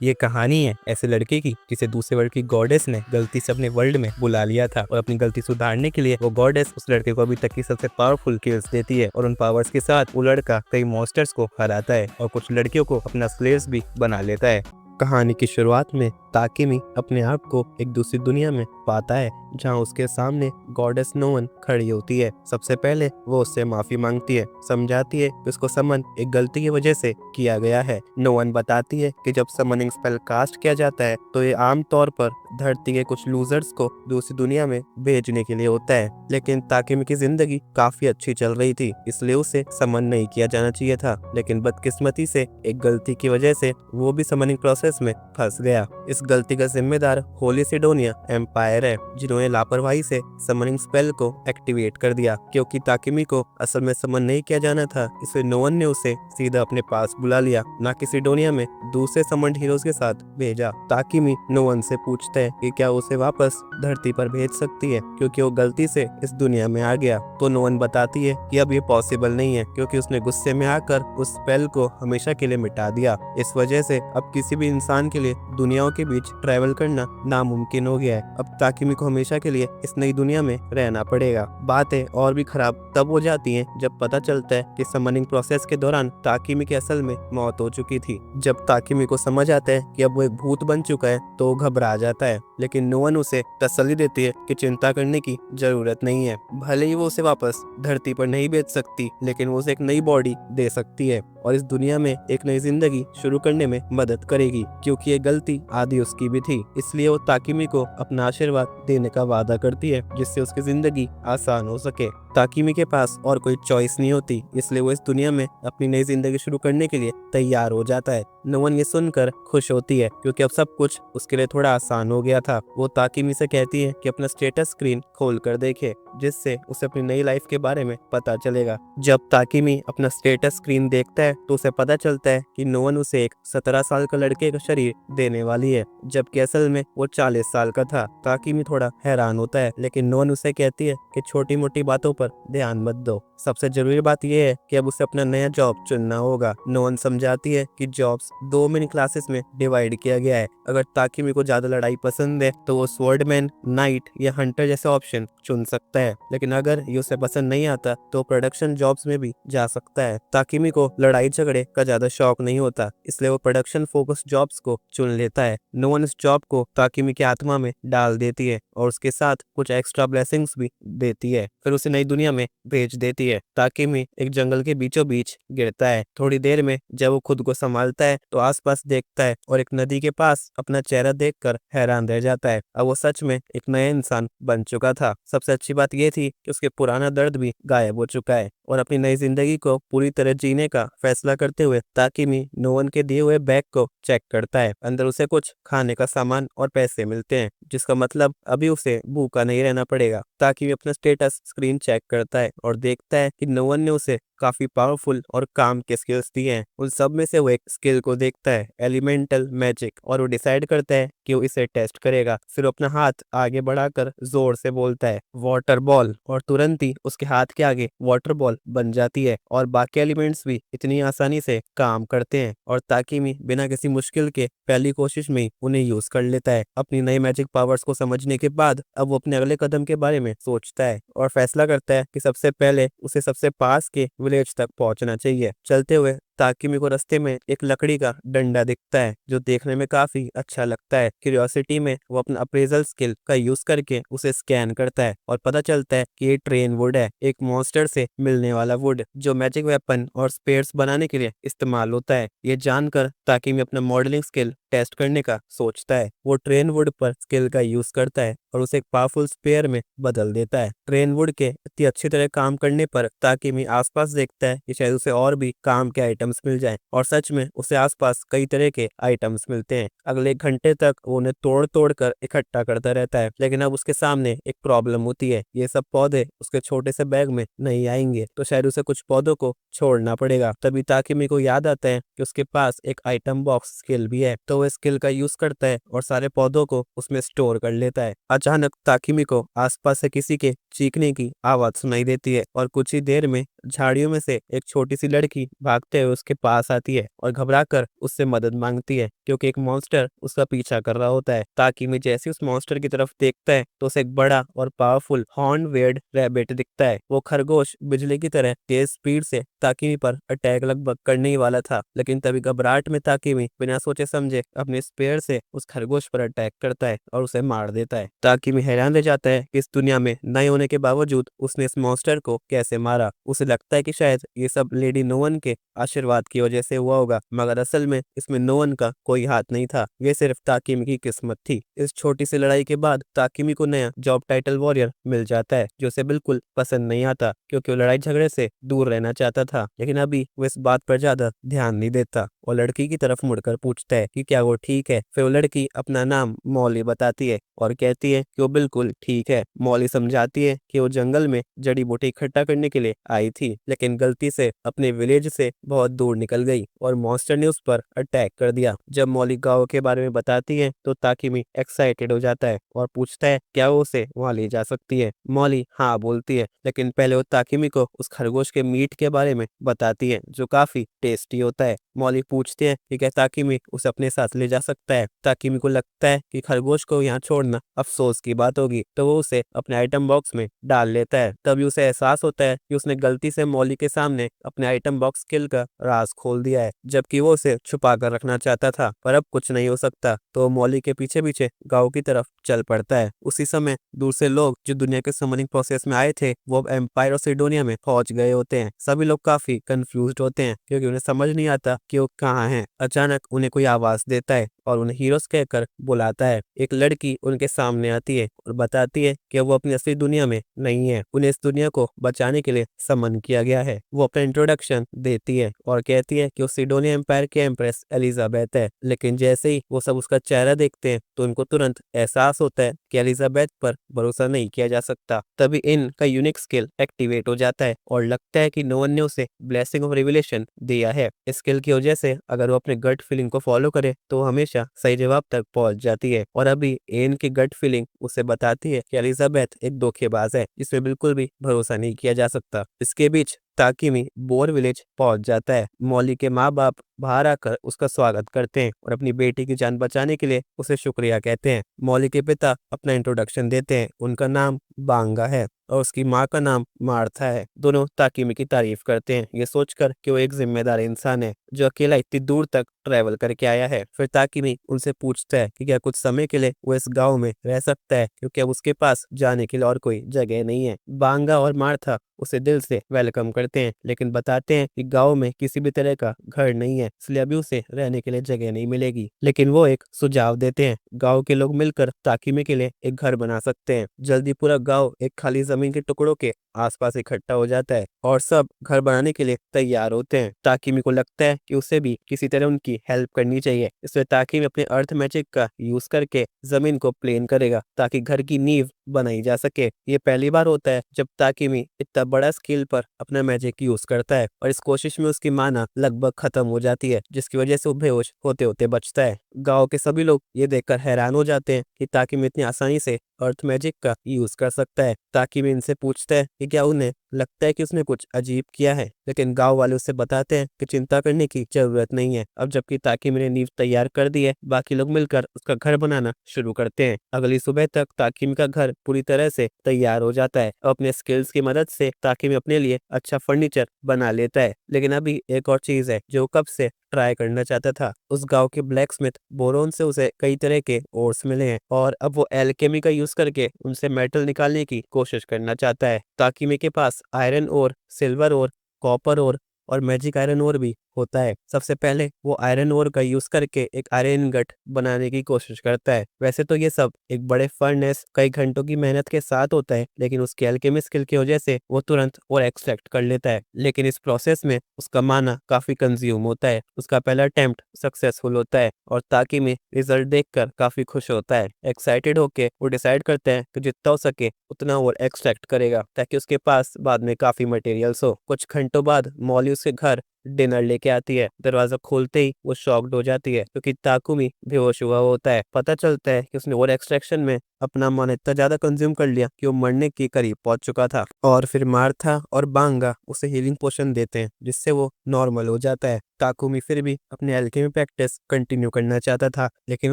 ये कहानी है ऐसे लड़के की जिसे दूसरे वर्ल्ड की गॉडेस ने गलती से अपने वर्ल्ड में बुला लिया था और अपनी गलती सुधारने के लिए वो गॉडेस उस लड़के को अभी तक की सबसे पावरफुल स्किल्स देती है और उन पावर्स के साथ वो लड़का कई मॉन्स्टर्स को हराता है और कुछ लड़कियों को अपना स्लेव्स भी बना लेता है। कहानी की शुरुआत में ताकिमी अपने आप को एक दूसरी दुनिया में पाता है जहां उसके सामने गॉडेस नोवन खड़ी होती है। सबसे पहले वो उससे माफी मांगती है, समझाती है कि उसको समन एक गलती की वजह से किया गया है। नोवन बताती है कि जब समनिंग स्पेल कास्ट किया जाता है तो ये आमतौर पर धरती के कुछ लूजर्स को दूसरी दुनिया में भेजने के लिए होता है, लेकिन ताकिमी की जिंदगी काफी अच्छी चल रही थी इसलिए उसे समन नहीं किया जाना चाहिए था। लेकिन बदकिस्मती से एक गलती की वजह से वो भी समनिंग प्रोसेस में फंस गया। इस गलती का जिम्मेदार होली सिडोनिया एम्पायर है जिन्होंने लापरवाही से समनिंग स्पेल को एक्टिवेट कर दिया। क्योंकि ताकिमी को असल में समन नहीं किया जाना था इसलिए नोवन ने उसे सीधा अपने पास बुला लिया, ना कि सिडोनिया में दूसरे समन्ड हीरोज के साथ भेजा। ताकिमी नोवन से पूछता है कि क्या उसे वापस धरती पर भेज सकती है क्योंकि वो गलती से इस दुनिया में आ गया। तो नोवन बताती है कि अब ये पॉसिबल नहीं है क्योंकि उसने गुस्से में आकर उस स्पेल को हमेशा के लिए मिटा दिया। इस वजह से अब किसी भी इंसान के लिए दुनियाओं के बीच ट्रैवल करना नामुमकिन हो गया है। अब ताकिमी को हमेशा के लिए इस नई दुनिया में रहना पड़ेगा। बातें और भी खराब तब हो जाती हैं जब पता चलता है कि समनिंग प्रोसेस के दौरान ताकिमी की असल में मौत हो चुकी थी। जब ताकिमी को समझ आता है कि अब वो एक भूत बन चुका है तो वो घबरा जाता है, लेकिन नोवन उसे तसल्ली देती है कि चिंता करने की जरूरत नहीं है। भले ही वो उसे वापस धरती पर नहीं भेज सकती लेकिन वो उसे एक नई बॉडी दे सकती है और इस दुनिया में एक नई जिंदगी शुरू करने में मदद करेगी क्योंकि ये गलती आदि उसकी भी थी। इसलिए वो ताकिमी को अपना आशीर्वाद देने का वादा करती है जिससे उसकी जिंदगी आसान हो सके। ताकिमी के पास और कोई चॉइस नहीं होती इसलिए वो इस दुनिया में अपनी नई जिंदगी शुरू करने के लिए तैयार हो जाता है। नोवन ये सुनकर खुश होती है क्योंकि अब सब कुछ उसके लिए थोड़ा आसान हो गया था। वो ताकिमी से कहती है कि अपना स्टेटस स्क्रीन खोल कर देखे जिससे उसे अपनी नई लाइफ के बारे में पता चलेगा। जब ताकिमी अपना स्टेटस स्क्रीन देखता है तो उसे पता चलता है कि नोवन उसे एक 17 साल का लड़के का शरीर देने वाली है जबकि असल में वो 40 साल का था। ताकिमी थोड़ा हैरान होता है लेकिन नोवन उसे कहती है कि छोटी मोटी बातों पर ध्यान मत दो, सबसे जरूरी बात यह है कि अब उसे अपना नया जॉब चुनना होगा। नोवन समझाती है कि जॉब्स 2 मिनी क्लासेस में डिवाइड किया गया है। अगर ताकिमी को ज्यादा लड़ाई पसंद है तो वो स्वॉर्डमैन, नाइट या हंटर जैसे ऑप्शन चुन सकता है, लेकिन अगर ये उसे पसंद नहीं आता तो प्रोडक्शन जॉब्स में भी जा सकता है। ताकिमी को लड़ाई झगड़े का ज्यादा शौक नहीं होता इसलिए वो प्रोडक्शन फोकस जॉब्स को चुन लेता है। नोवन इस जॉब को ताकिमी की आत्मा में डाल देती है और उसके साथ कुछ एक्स्ट्रा ब्लेसिंग्स भी देती है, फिर उसे नई दुनिया में भेज देती है। ताकिमी एक जंगल के बीचों बीच गिरता है। थोड़ी देर में जब वो खुद को संभालता है तो आसपास देखता है और एक नदी के पास अपना चेहरा देखकर हैरान रह जाता है। अब वो सच में एक नया इंसान बन चुका था। सबसे अच्छी बात यह थी कि उसके पुराना दर्द भी गायब हो चुका है और अपनी नई जिंदगी को पूरी तरह जीने का फैसला करते हुए ताकिमी नोवन के दिए हुए बैग को चेक करता है। अंदर उसे कुछ खाने का सामान और पैसे मिलते हैं जिसका मतलब अभी उसे भूखा नहीं रहना पड़ेगा। ताकिमी अपना स्टेटस स्क्रीन चेक करता है और देखता है कि नोवन ने उसे काफी पावरफुल और काम के स्किल्स दिए हैं। उन सब में से वो एक स्किल को देखता है, एलिमेंटल मैजिक, और वो डिसाइड करता है कि वो इसे टेस्ट करेगा। फिर अपना हाथ आगे बढ़ाकर जोर से बोलता है वाटर बॉल और तुरंत ही उसके हाथ के आगे वाटर बॉल बन जाती है और बाकी एलिमेंट्स भी इतनी आसानी से काम करते हैं और ताकिमी बिना किसी मुश्किल के पहली कोशिश में ही उन्हें यूज कर लेता है। अपनी नई मैजिक पावर्स को समझने के बाद अब वो अपने अगले कदम के बारे में सोचता है और फैसला करता है कि सबसे पहले उसे सबसे पास के विलेज तक पहुंचना चाहिए। चलते हुए ताकिमी को रास्ते में एक लकड़ी का डंडा दिखता है जो देखने में काफी अच्छा लगता है। क्यूरियोसिटी में वो अपना अप्रेजल स्किल का यूज करके उसे स्कैन करता है और पता चलता है कि ये ट्रेन वुड है, एक मॉन्स्टर से मिलने वाला वुड जो मैजिक वेपन और स्पेयर्स बनाने के लिए इस्तेमाल होता है। ये जानकर ताकिमी अपना मॉडलिंग स्किल टेस्ट करने का सोचता है। वो ट्रेन वुड पर स्किल का यूज करता है और उसे एक पावरफुल स्पेयर में बदल देता है। ट्रेन वुड के इतनी अच्छी तरह काम करने पर ताकिमी आसपास देखता है कि शायद उसे और भी काम के आइटम्स मिल जाएं और सच में उसे आसपास कई तरह के आइटम्स मिलते हैं। अगले 1 घंटे तक वो उन्हें तोड़ तोड़ कर इकट्ठा करता रहता है, लेकिन अब उसके सामने एक प्रॉब्लम होती है। ये सब पौधे उसके छोटे से बैग में नहीं आएंगे तो शायद उसे कुछ पौधों को छोड़ना पड़ेगा। तभी ताकिमी को याद आता है कि उसके पास एक आइटम बॉक्स स्किल भी है, तो वो स्किल का यूज करता है और सारे पौधों को उसमें स्टोर कर लेता है। अचानक ताकिमी को आसपास से किसी के चीखने की आवाज सुनाई देती है और कुछ ही देर में झाड़ियों में से एक छोटी सी लड़की भागते हुए उसके पास आती है और घबराकर उससे मदद मांगती है क्योंकि एक मॉन्स्टर उसका पीछा कर रहा होता है। ताकिमी जैसे उस मॉन्स्टर की तरफ देखता है तो उसे एक बड़ा और पावरफुल हॉर्न वेड रैबिट दिखता है। वो खरगोश बिजली की तरह तेज स्पीड से ताकिमी पर अटैक लगभग करने ही वाला था, लेकिन तभी घबराहट में ताकिमी बिना सोचे समझे अपने स्पेयर से उस खरगोश पर अटैक करता है और उसे मार देता है। ताकिमी हैरान रह जाता है कि इस दुनिया में नए होने के बावजूद उसने इस मॉन्स्टर को कैसे मारा। उसे लगता है कि शायद ये सब लेडी नोवन के आशीर्वाद की वजह से हुआ होगा, मगर असल में इसमें नोवन का कोई हाथ नहीं था, ये सिर्फ ताकिमी की किस्मत थी। इस छोटी सी लड़ाई के बाद ताकिमी को नया जॉब टाइटल वॉरियर मिल जाता है जो उसे बिल्कुल पसंद नहीं आता क्योंकि वो लड़ाई झगड़े से दूर रहना चाहता था, लेकिन अभी वो इस बात पर ज्यादा ध्यान नहीं देता। वो लड़की की तरफ मुड़कर पूछता है कि क्या वो ठीक है। फिर वो लड़की अपना नाम मॉली बताती है और कहती है कि वो बिल्कुल ठीक है। मॉली समझाती है कि वो जंगल में जड़ी बूटी इकट्ठा करने के लिए आई थी, लेकिन गलती से अपने विलेज से बहुत दूर निकल गई और मॉन्स्टर ने उस पर अटैक कर दिया। जब मॉली गांव के बारे में बताती है तो ताकिमी एक्साइटेड हो जाता है और पूछता है क्या वो उसे वहां ले जा सकती है। मॉली हाँ बोलती है, लेकिन पहले वो ताकिमी को उस खरगोश के मीट के बारे में बताती है जो काफी टेस्टी होता है। मॉली पूछती है कि क्या ताकिमी उसे अपने साथ ले जा सकता है। ताकिमी को लगता है कि खरगोश को यहाँ छोड़ना अफसोस की बात होगी, तो वो उसे अपने आइटम बॉक्स में डाल लेता है। तभी उसे एहसास होता है कि उसने गलती से मॉली के सामने अपने आइटम बॉक्स स्किल का राज खोल दिया है, जबकि वो उसे छुपा कर रखना चाहता था। पर अब कुछ नहीं हो सकता, तो मॉली के पीछे पीछे गांव की तरफ चल पड़ता है। उसी समय दूसरे लोग जो दुनिया के समनिंग प्रोसेस में आए थे वो अब एम्पायर ऑफ सिडोनिया में पहुंच गए होते हैं। सभी लोग काफी कंफ्यूज्ड होते हैं क्योंकि उन्हें समझ नहीं आता कि वो कहाँ हैं। अचानक उन्हें कोई आवाज देता है और उन्हें हीरोज कहकर बुलाता है। एक लड़की उनके सामने आती है और बताती है कि वो अपनी असली दुनिया में नहीं है, उन्हें इस दुनिया को बचाने के लिए समन किया गया है। वो अपना इंट्रोडक्शन देती है और कहती है कि वो सिडोनिया एम्पायर के एम्प्रेस एलिजाबेथ है, लेकिन जैसे ही वो सब उसका चेहरा देखते हैं तो उनको तुरंत एहसास होता है कि एलिजाबेथ पर भरोसा नहीं किया जा सकता। तभी इनका यूनिक स्किल एक्टिवेट हो जाता है और लगता है कि नो वन ने उसे ब्लेसिंग ऑफ रिविलेशन दिया है। इस स्किल की वजह से अगर वो अपने गट फीलिंग को फॉलो करे तो वो हमेशा सही जवाब तक पहुंच जाती है। और अभी एन की गट फीलिंग उसे बताती है कि एलिजाबेथ एक धोखेबाज है जिसमें बिल्कुल भी भरोसा नहीं किया जा सकता। इसके बीच ताकिमी बोर विलेज पहुंच जाता है। मॉली के माँ बाप बाहर आकर उसका स्वागत करते हैं और अपनी बेटी की जान बचाने के लिए उसे शुक्रिया कहते हैं। मॉली के पिता अपना इंट्रोडक्शन देते हैं, उनका नाम बांगा है और उसकी माँ का नाम मार्था है। दोनों ताकिमी की तारीफ करते हैं, ये सोचकर कि वो एक जिम्मेदार इंसान है जो अकेला इतनी दूर तक ट्रैवल करके आया है। फिर ताकिमी उनसे पूछता है कि क्या कुछ समय के लिए वो इस गांव में रह सकता है क्योंकि अब उसके पास जाने के लिए और कोई जगह नहीं है। बांगा और मार्था उसे दिल से वेलकम करते हैं, लेकिन बताते हैं कि गांव में किसी भी तरह का घर नहीं है, इसलिए अभी उसे रहने के लिए जगह नहीं मिलेगी। लेकिन वो एक सुझाव देते हैं, गांव के लोग मिलकर ताकिमी के लिए एक घर बना सकते हैं। जल्दी पूरा गांव एक खाली जमीन के टुकड़ों के आसपास इकट्ठा हो जाता है और सब घर बनाने के लिए तैयार होते हैं। ताकिमी को लगता है कि उसे भी किसी तरह उनकी हेल्प करनी चाहिए, इसलिए ताकिमी अपने अर्थ मैजिक का यूज करके जमीन को प्लेन करेगा ताकि घर की नींव बनाई जा सके। ये पहली बार होता है जब ताकिमी इतना बड़ा स्केल पर अपना मैजिक यूज करता है और इस कोशिश में उसकी माना लगभग खत्म हो जाती है, जिसकी वजह से वो बेहोश होते होते बचता है। गांव के सभी लोग ये देखकर हैरान हो जाते हैं कि ताकिमी इतनी आसानी से अर्थ मैजिक का यूज कर सकता है। ताकिमी इनसे पूछता है कि क्या उन्हें लगता है कि उसने कुछ अजीब किया है, लेकिन गांव वाले उससे बताते हैं कि चिंता करने की जरूरत नहीं है। अब जबकि ताकिमी ने नींव तैयार कर दी है, बाकी लोग मिलकर उसका घर बनाना शुरू करते हैं। अगली सुबह तक ताकिमी का घर पूरी तरह से तैयार हो जाता है। अपने स्किल्स की मदद से ताकिमी अपने लिए अच्छा फर्नीचर बना लेता है, लेकिन अभी एक और चीज है जो कब से ट्राई करना चाहता था। उस गांव के ब्लैकस्मिथ बोरोन से उसे कई तरह के ओर्स मिले हैं और अब वो एल्केमी का यूज करके उनसे मेटल निकालने की कोशिश करना चाहता है। ताकिमी के पास आयरन ओर, सिल्वर ओर, कॉपर ओर और मैजिक आयरन ओर भी होता है। सबसे पहले वो आयरन ओर का यूज करके एक आयरन इंगट बनाने की कोशिश करता है। वैसे तो ये सब एक बड़े फर्नेस कई घंटों की मेहनत के साथ होता है, लेकिन उसके अल्केमी स्किल की वजह से वो तुरंत और एक्सट्रैक्ट कर लेता है। लेकिन इस प्रोसेस में उसका माना काफी कंज्यूम होता है। उसका पहला अटेम्प्ट सक्सेसफुल होता है और ताकिमी रिजल्ट देखकर काफी खुश होता है। एक्साइटेड होके वो डिसाइड करता है कि जितना हो सके उतना वो एक्सट्रैक्ट करेगा ताकि उसके पास बाद में काफी मटेरियल्स हो। कुछ घंटों बाद मॉली उसके घर डिनर लेके आती है। दरवाजा खोलते ही वो शॉक्ड हो जाती है क्योंकि ताकुमी बेहोश हुआ होता है। पता चलता है कि उसने और एक्सट्रैक्शन में अपना मन इतना ज्यादा कंज्यूम कर लिया कि वो मरने के करीब पहुंच चुका था। और फिर मार्था और बांगा उसे हीलिंग पोशन देते हैं जिससे वो नॉर्मल हो जाता है। ताकुमी फिर भी अपने एल्केमी प्रैक्टिस कंटिन्यू करना चाहता था, लेकिन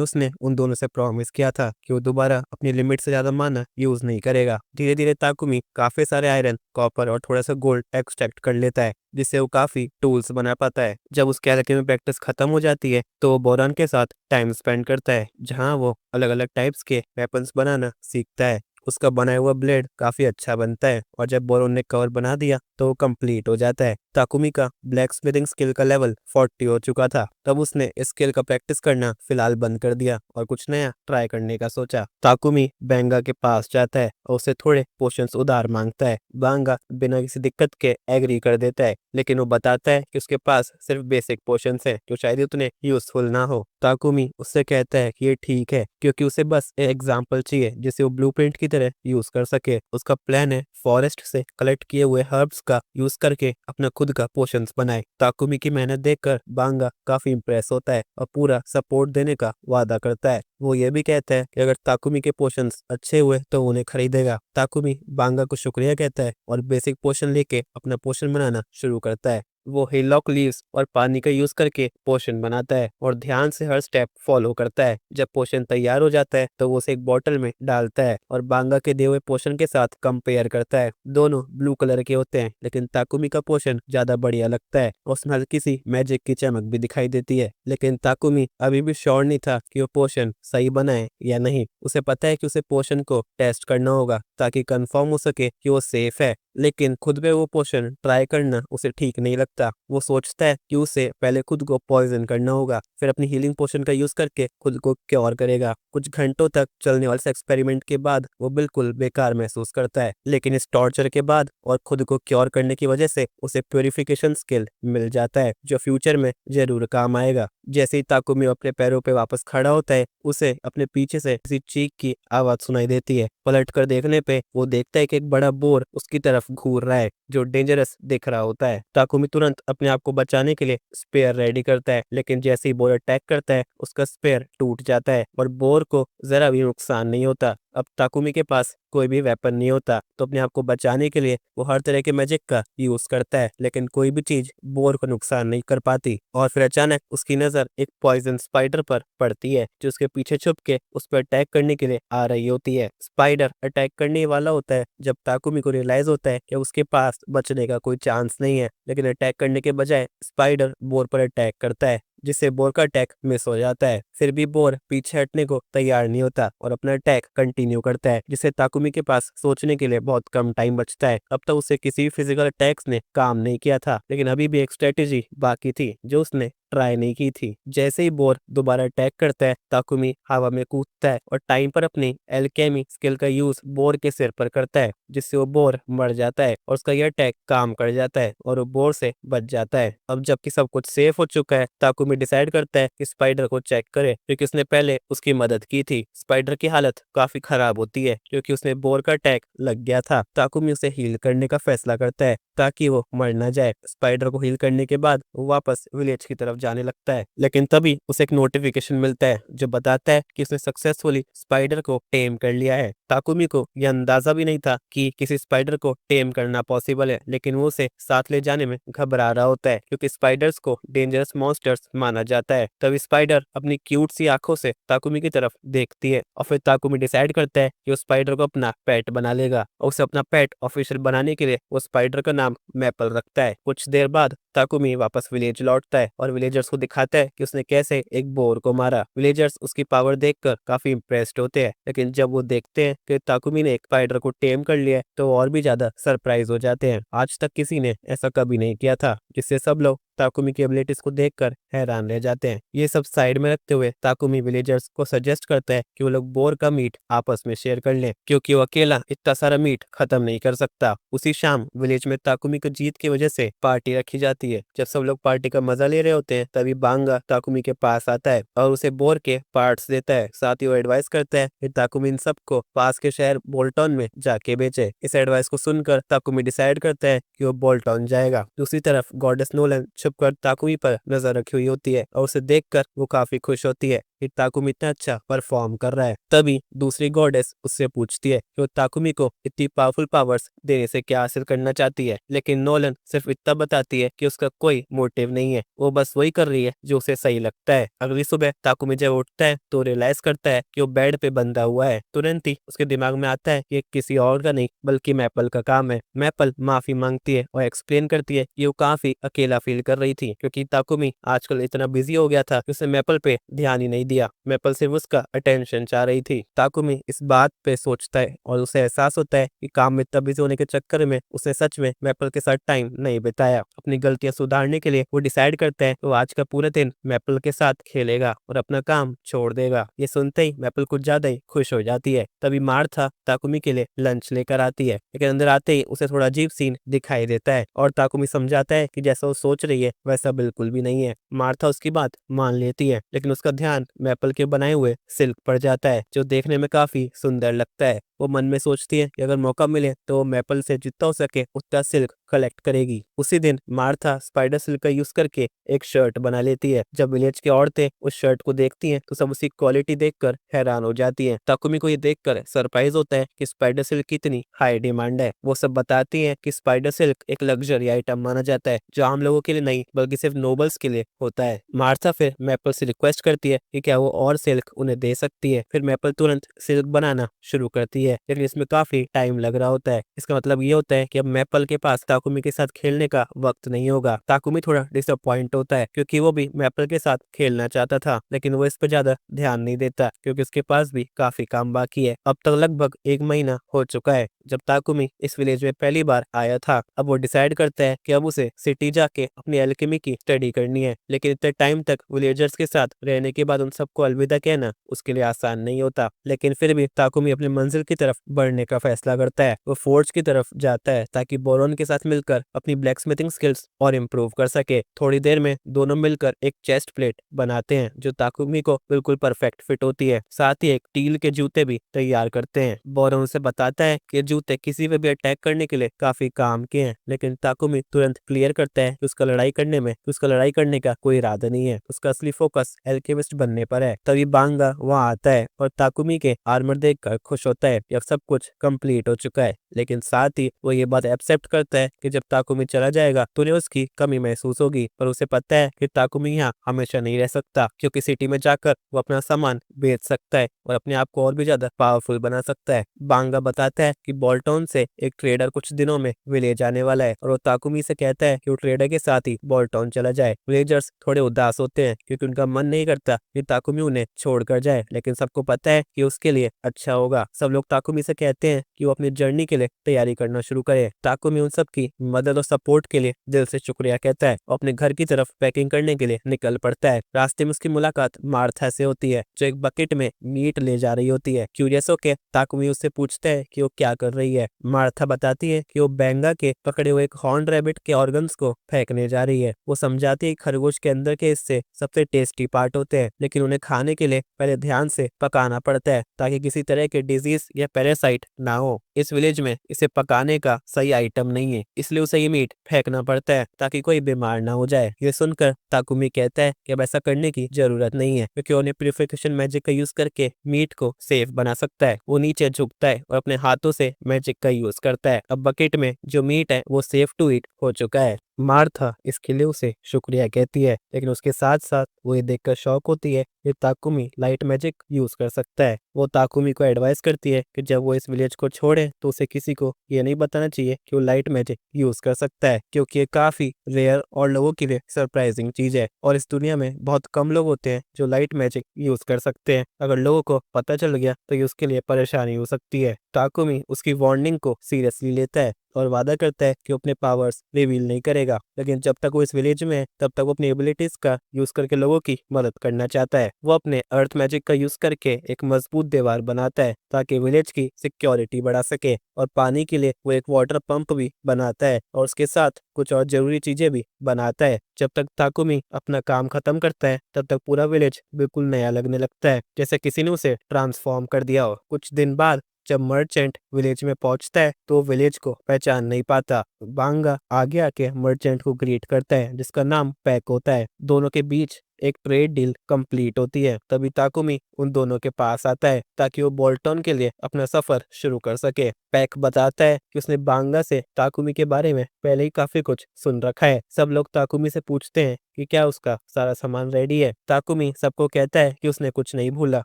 उसने उन दोनों से प्रॉमिस किया था कि वो दोबारा अपनी लिमिट से ज्यादा माना यूज नहीं करेगा। धीरे धीरे ताकुमी काफी सारे आयरन, कॉपर और थोड़ा सा गोल्ड एक्सट्रैक्ट कर लेता है जिससे वो काफी टूल्स बना पाता है। जब उसके एल्केमी प्रैक्टिस खत्म हो जाती है तो वो बोरॉन के साथ टाइम स्पेंड करता है, जहाँ वो अलग अलग टाइप्स के वेपन्स बनाना सीखता है। उसका बनाया हुआ ब्लेड काफी अच्छा बनता है और जब बोरोन ने कवर बना दिया तो वो कंप्लीट हो जाता है। ताकुमी का ब्लैक स्मिथिंग स्किल का लेवल 40 हो चुका था। तब उसने इस स्किल का प्रैक्टिस करना फिलहाल बंद कर दिया और कुछ नया ट्राई करने का सोचा। ताकुमी बांगा के पास जाता है और उसे थोड़े पोशंस उधार मांगता है। बांगा बिना किसी दिक्कत के एग्री कर देता है, लेकिन वो बताता है कि उसके पास सिर्फ बेसिक पोशंस हैं जो शायद उतने यूजफुल ना हो। ताकुमी उससे कहता है कि ये ठीक है क्योंकि उसे बस एक एग्जाम्पल चाहिए जिसे वो ब्लूप्रिंट की तरह यूज कर सके। उसका प्लान है फॉरेस्ट से कलेक्ट किए हुए हर्ब्स का यूज करके अपना खुद का पोशंस बनाए। ताकुमी की मेहनत देखकर बांगा काफी इंप्रेस होता है और पूरा सपोर्ट देने का वादा करता है। वो ये भी कहता है कि अगर ताकुमी के पोशंस अच्छे हुए तो उन्हें खरीदेगा। ताकुमी बांगा को शुक्रिया कहता है और बेसिक पोशन लेके अपना पोशन बनाना शुरू करता है। वो हिलॉक लीव्स और पानी का यूज करके पोशन बनाता है और ध्यान से हर स्टेप फॉलो करता है। जब पोशन तैयार हो जाता है तो वो उसे एक बॉटल में डालता है और बांगा के दिए हुए पोशन के साथ कंपेयर करता है। दोनों ब्लू कलर के होते हैं, लेकिन ताकुमी का पोशन ज्यादा बढ़िया लगता है और उसमें हल्की सी मैजिक की चमक भी दिखाई देती है। लेकिन ताकुमी अभी भी श्योर नहीं था कि वो पोशन सही बनाए या नहीं। उसे पता है कि उसे पोशन को टेस्ट करना होगा ताकि कंफर्म हो सके कि वो सेफ है, लेकिन खुद पे वो पोशन ट्राई करना उसे ठीक नहीं लगता। वो सोचता है कि उसे पहले खुद को पॉइजन करना होगा, फिर अपनी हीलिंग पोशन का यूज करके खुद को क्योर करेगा। कुछ घंटों तक चलने वाले एक्सपेरिमेंट के बाद वो बिल्कुल बेकार महसूस करता है, लेकिन इस टॉर्चर के बाद और खुद को क्योर करने की वजह से उसे प्योरिफिकेशन स्किल मिल जाता है जो फ्यूचर में जरूर काम आएगा। जैसे ही ताकुमी अपने पैरों पे वापस खड़ा होता है, उसे अपने पीछे से किसी चीख की आवाज सुनाई देती है। पलट कर देखने पे वो देखता है कि एक बड़ा बोर उसकी तरफ घूर रहा है जो डेंजरस दिख रहा होता है। ताकुमी तुरंत अपने आप को बचाने के लिए स्पेयर रेडी करता है, लेकिन जैसे ही बोर अटैक करता है उसका स्पेयर टूट जाता है और बोर को जरा भी नुकसान नहीं होता। अब ताकुमी के पास कोई भी वेपन नहीं होता, तो अपने आप को बचाने के लिए वो हर तरह के मैजिक का यूज करता है, लेकिन कोई भी चीज बोर को नुकसान नहीं कर पाती। और फिर अचानक उसकी नजर एक पॉइजन स्पाइडर पर पड़ती है जो उसके पीछे छुप के उस पर अटैक करने के लिए आ रही होती है। स्पाइडर अटैक करने वाला होता है जब ताकुमी को रियलाइज होता है कि उसके पास बचने का कोई चांस नहीं है, लेकिन अटैक करने के बजाय स्पाइडर बोर पर अटैक करता है जिससे बोर का अटैक मिस हो जाता है। फिर भी बोर पीछे हटने को तैयार नहीं होता और अपना अटैक कंटिन्यू करता है, जिससे ताकुमी के पास सोचने के लिए बहुत कम टाइम बचता है। अब तक उसे किसी भी फिजिकल अटैक्स ने काम नहीं किया था, लेकिन अभी भी एक स्ट्रेटेजी बाकी थी जो उसने ट्राई नहीं की थी। जैसे ही बोर दोबारा अटैक करता है, ताकुमी हवा में कूदता है और टाइम पर अपनी एल्केमी स्किल का यूज बोर के सिर पर करता है, जिससे वो बोर मर जाता है और उसका यह अटैक काम कर जाता है और वो बोर से बच जाता है। अब जबकि सब कुछ सेफ हो चुका है, ताकुमी डिसाइड करता है कि स्पाइडर को चेक करे क्योंकि उसने पहले उसकी मदद की थी। स्पाइडर की हालत काफी खराब होती है क्योंकि उसने बोर का अटैक लग गया था। ताकुमी उसे हील करने का फैसला करता है ताकि वो मर ना जाए। स्पाइडर को हील करने के बाद वो वापस विलेज की तरफ जाने लगता है, लेकिन तभी उसे एक नोटिफिकेशन मिलता है जो बताता है कि उसने सक्सेसफुली स्पाइडर को टेम कर लिया है। ताकुमी को यह अंदाजा भी नहीं था कि किसी स्पाइडर को टेम करना पॉसिबल है, लेकिन वो उसे साथ ले जाने में घबरा रहा होता है क्योंकि स्पाइडर्स को डेंजरस मॉन्स्टर्स माना जाता है। तभी स्पाइडर अपनी क्यूट सी आंखों से ताकुमी की तरफ देखती है और फिर ताकुमी डिसाइड करता है कि वो स्पाइडर को अपना पेट बना लेगा और उसे अपना पेट ऑफिशियल बनाने के लिए वो स्पाइडर का नाम मैपल रखता है। कुछ देर बाद ताकुमी वापस विलेज लौटता है और विलेजर्स को दिखाता है कि उसने कैसे एक बोर को मारा। विलेजर्स उसकी पावर देखकर काफी इंप्रेस्ड होते हैं, लेकिन जब वो देखते हैं कि ताकुमी ने एक स्पाइडर को टेम कर लिया है तो वो और भी ज्यादा सरप्राइज हो जाते हैं। आज तक किसी ने ऐसा कभी नहीं किया था, जिससे सब लोग ताकुमी की एबिलिटीज को देखकर हैरान रह जाते हैं। ये सब साइड में रखते हुए ताकुमी विलेजर्स को सजेस्ट करता है कि वो लोग बोर का मीट आपस में शेयर कर लें क्योंकि वो अकेला इतना सारा मीट खत्म नहीं कर सकता। उसी शाम विलेज में ताकुमी की जीत की वजह से पार्टी रखी जाती है। जब सब लोग पार्टी का मजा ले रहे होते हैं तभी बांगा ताकुमी के पास आता है और उसे बोर के पार्ट्स देता है। साथ ही वो एडवाइस करता है कि ताकुमी इन सबको पास के शहर बोल्टन में जाके बेचे। इस एडवाइस को सुनकर ताकुमी डिसाइड करता है कि वो बोल्टन जाएगा। दूसरी तरफ गॉडेस नोलन छुपकर ताकुमी पर नजर रखी हुई होती है और उसे देखकर वो काफी खुश होती है कि ताकुमी इतना अच्छा परफॉर्म कर रहा है। तभी दूसरी गॉडेस उससे पूछती है कि वो ताकुमी को इतनी पावरफुल पावर्स देने से क्या हासिल करना चाहती है, लेकिन नोलन सिर्फ इतना बताती है कि उसका कोई मोटिव नहीं है, वो बस वही कर रही है जो उसे सही लगता है। अगली सुबह ताकुमी जब उठता है तो रियलाइज करता है कि वो बेड पे बंधा हुआ है। तुरंत ही उसके दिमाग में आता है कि ये किसी और का नहीं बल्कि मैपल का काम है। मैपल माफी मांगती है और एक्सप्लेन करती है कि वो काफी अकेला फील कर रही थी क्योंकि ताकुमी आजकल इतना बिजी हो गया था कि उसे मैपल पे ध्यान ही नहीं दिया। मैपल सिर्फ उसका अटेंशन चाह रही थी। ताकुमी इस बात पे सोचता है और उसे एहसास होता है कि काम में इतना बिजी होने के चक्कर में उसने सच में मैपल के साथ टाइम नहीं बिताया। अपनी गलतियां सुधारने के लिए वो डिसाइड करता है तो आज का पूरा दिन मैपल के साथ खेलेगा और अपना काम छोड़ देगा। ये सुनते ही मैपल कुछ ज्यादा ही खुश हो जाती है। तभी मार्था ताकुमी के लिए लंच लेकर आती है, लेकिन अंदर आते ही उसे थोड़ा अजीब सीन दिखाई देता है और ताकुमी समझाता है कि जैसा वो सोच रही है वैसा बिल्कुल भी नहीं है। मार्था उसकी बात मान लेती है, लेकिन उसका ध्यान मैपल के बनाए हुए सिल्क पर जाता है जो देखने में काफी सुंदर लगता है। वो मन में सोचती है कि अगर मौका मिले तो वो मैपल से जितना हो सके उतना सिल्क कलेक्ट करेगी। उसी दिन मार्था स्पाइडर सिल्क का यूज करके एक शर्ट बना लेती है। जब विलेज की औरतें उस शर्ट को देखती हैं तो सब उसकी क्वालिटी देखकर हैरान हो जाती हैं। ताकुमी को ये देखकर सरप्राइज होता है कि स्पाइडर सिल्क की इतनी हाई डिमांड है। वो सब बताती हैं कि स्पाइडर सिल्क एक लग्जरी आइटम माना जाता है जो आम लोगों के लिए नहीं बल्कि सिर्फ नोबल्स के लिए होता है। मार्था फिर मैपल से रिक्वेस्ट करती है कि क्या वो और सिल्क उन्हें दे सकती है। फिर मैपल तुरंत सिल्क बनाना शुरू करती है, लेकिन इसमें काफी टाइम लग रहा होता है। इसका मतलब ये होता है कि अब मैपल के पास ताकुमी के साथ खेलने का वक्त नहीं होगा। ताकुमी थोड़ा डिसअपॉइंट होता है क्योंकि वो भी मैपल के साथ खेलना चाहता था, लेकिन वो इस पर ज्यादा ध्यान नहीं देता क्योंकि उसके पास भी काफी काम बाकी है। अब तक लगभग 1 महीना हो चुका है जब ताकुमी इस विलेज में पहली बार आया था। अब वो डिसाइड करता है कि अब उसे सिटी जाके अपनी एल्केमी की स्टडी करनी है, लेकिन इतने टाइम तक विलेजर्स के साथ रहने के बाद उन सबको अलविदा कहना उसके लिए आसान नहीं होता। लेकिन फिर भी ताकुमी अपनी मंजिल की तरफ बढ़ने का फैसला करता है। वो फोर्ज की तरफ जाता है ताकि बोरोन के साथ मिलकर अपनी ब्लैक स्मिथिंग स्किल्स और इम्प्रूव कर सके। थोड़ी देर में दोनों मिलकर एक चेस्ट प्लेट बनाते हैं जो ताकुमी को बिल्कुल परफेक्ट फिट होती है। साथ ही एक स्टील के जूते भी तैयार करते हैं। बोरोन उसे बताता है कि जूते किसी पे भी अटैक करने के लिए काफी काम के हैं, लेकिन ताकुमी तुरंत क्लियर करता है कि उसका लड़ाई करने का कोई इरादा नहीं है। उसका असली फोकस एल्केमिस्ट बनने पर है। तभी बांगा वहाँ आता है और ताकुमी के आर्मर देखकर खुश होता है कि अब सब कुछ कंप्लीट हो चुका है, लेकिन साथ ही वो ये बात एक्सेप्ट करता है कि जब ताकुमी चला जाएगा तो उन्हें उसकी कमी महसूस होगी। पर उसे पता है कि ताकुमी यहाँ हमेशा नहीं रह सकता क्योंकि सिटी में जाकर वो अपना सामान बेच सकता है और अपने आप को और भी ज्यादा पावरफुल बना सकता है। बांगा बताता है कि बोल्टॉन से एक ट्रेडर कुछ दिनों में विलेज आने वाला है और वो ताकुमी से कहता है कि वो ट्रेडर के साथ ही बोल्टॉन चला जाए। विलेजर्स थोड़े उदास होते हैं क्योंकि उनका मन नहीं करता कि ताकुमी उन्हें छोड़कर जाए, लेकिन सबको पता है कि उसके लिए अच्छा होगा। सब लोग ताकुमी से कहते हैं कि वो अपनी जर्नी के लिए तैयारी करना शुरू करे। ताकुमी उन सब की मदद और सपोर्ट के लिए दिल से शुक्रिया कहता है और अपने घर की तरफ पैकिंग करने के लिए निकल पड़ता है। रास्ते में उसकी मुलाकात मार्था से होती है जो एक बकेट में मीट ले जा रही होती है। क्यूरियस होकर ताकुमी उससे पूछता है कि वो क्या कर रही है। मार्था बताती है कि वो बेंगा के पकड़े हुए एक हॉर्न रैबिट के ऑर्गन्स को फेंकने जा रही है। वो समझाती है कि खरगोश के अंदर के हिस्से सबसे टेस्टी पार्ट होते हैं, लेकिन उन्हें खाने के लिए पहले ध्यान से पकाना पड़ता है ताकि किसी तरह के डिजीज या पैरासाइट ना हो। इस विलेज में इसे पकाने का सही आइटम नहीं है, इसलिए उसे ये मीट फेंकना पड़ता है ताकि कोई बीमार ना हो जाए। ये सुनकर ताकुमी कहता है कि अब ऐसा करने की जरूरत नहीं है क्योंकि उन्हें प्यूरिफिकेशन मैजिक का यूज करके मीट को सेफ बना सकता है। वो नीचे झुकता है और अपने हाथों से मैजिक का यूज करता है। अब बकेट में जो मीट है वो सेफ टू ईट हो चुका है। मार्था इसके लिए उसे शुक्रिया कहती है, लेकिन उसके साथ साथ वो ये देखकर शौक होती है कि ताकुमी लाइट मैजिक यूज कर सकता है। वो ताकुमी को एडवाइस करती है कि जब वो इस विलेज को छोड़े तो उसे किसी को ये नहीं बताना चाहिए कि वो लाइट मैजिक यूज कर सकता है क्योंकि ये काफी रेयर और लोगों के लिए सरप्राइजिंग चीज है और इस दुनिया में बहुत कम लोग होते हैं जो लाइट मैजिक यूज कर सकते हैं। अगर लोगों को पता चल गया तो ये उसके लिए परेशानी हो सकती है। ताकुमी उसकी वार्निंग को सीरियसली लेता है और वादा करता है कि वो अपने पावर्स रिवील नहीं करेगा, लेकिन जब तक वो इस विलेज में है तब तक वो अपनी एबिलिटीज का यूज करके लोगों की मदद करना चाहता है। वो अपने अर्थ मैजिक का यूज करके एक मजबूत दीवार बनाता है ताकि विलेज की सिक्योरिटी बढ़ा सके और पानी के लिए वो एक वाटर पंप भी बनाता है और उसके साथ कुछ और जरूरी चीजें भी बनाता है। जब तक ताकुमी अपना काम खत्म करता है तब तक पूरा विलेज बिल्कुल नया लगने लगता है, जैसे किसी ने उसे ट्रांसफॉर्म कर दिया हो। कुछ दिन बाद जब मर्चेंट विलेज में पहुंचता है तो विलेज को पहचान नहीं पाता। बांगा आगे आके मर्चेंट को ग्रीट करता है जिसका नाम पैक होता है। दोनों के बीच एक ट्रेड डील कंप्लीट होती है। तभी ताकुमी उन दोनों के पास आता है ताकि वो बोल्टन के लिए अपना सफर शुरू कर सके। पैक बताता है कि उसने बांगा से ताकुमी के बारे में पहले ही काफी कुछ सुन रखा है। सब लोग ताकुमी से पूछते हैं कि क्या उसका सारा सामान रेडी है। ताकुमी सबको कहता है कि उसने कुछ नहीं भूला,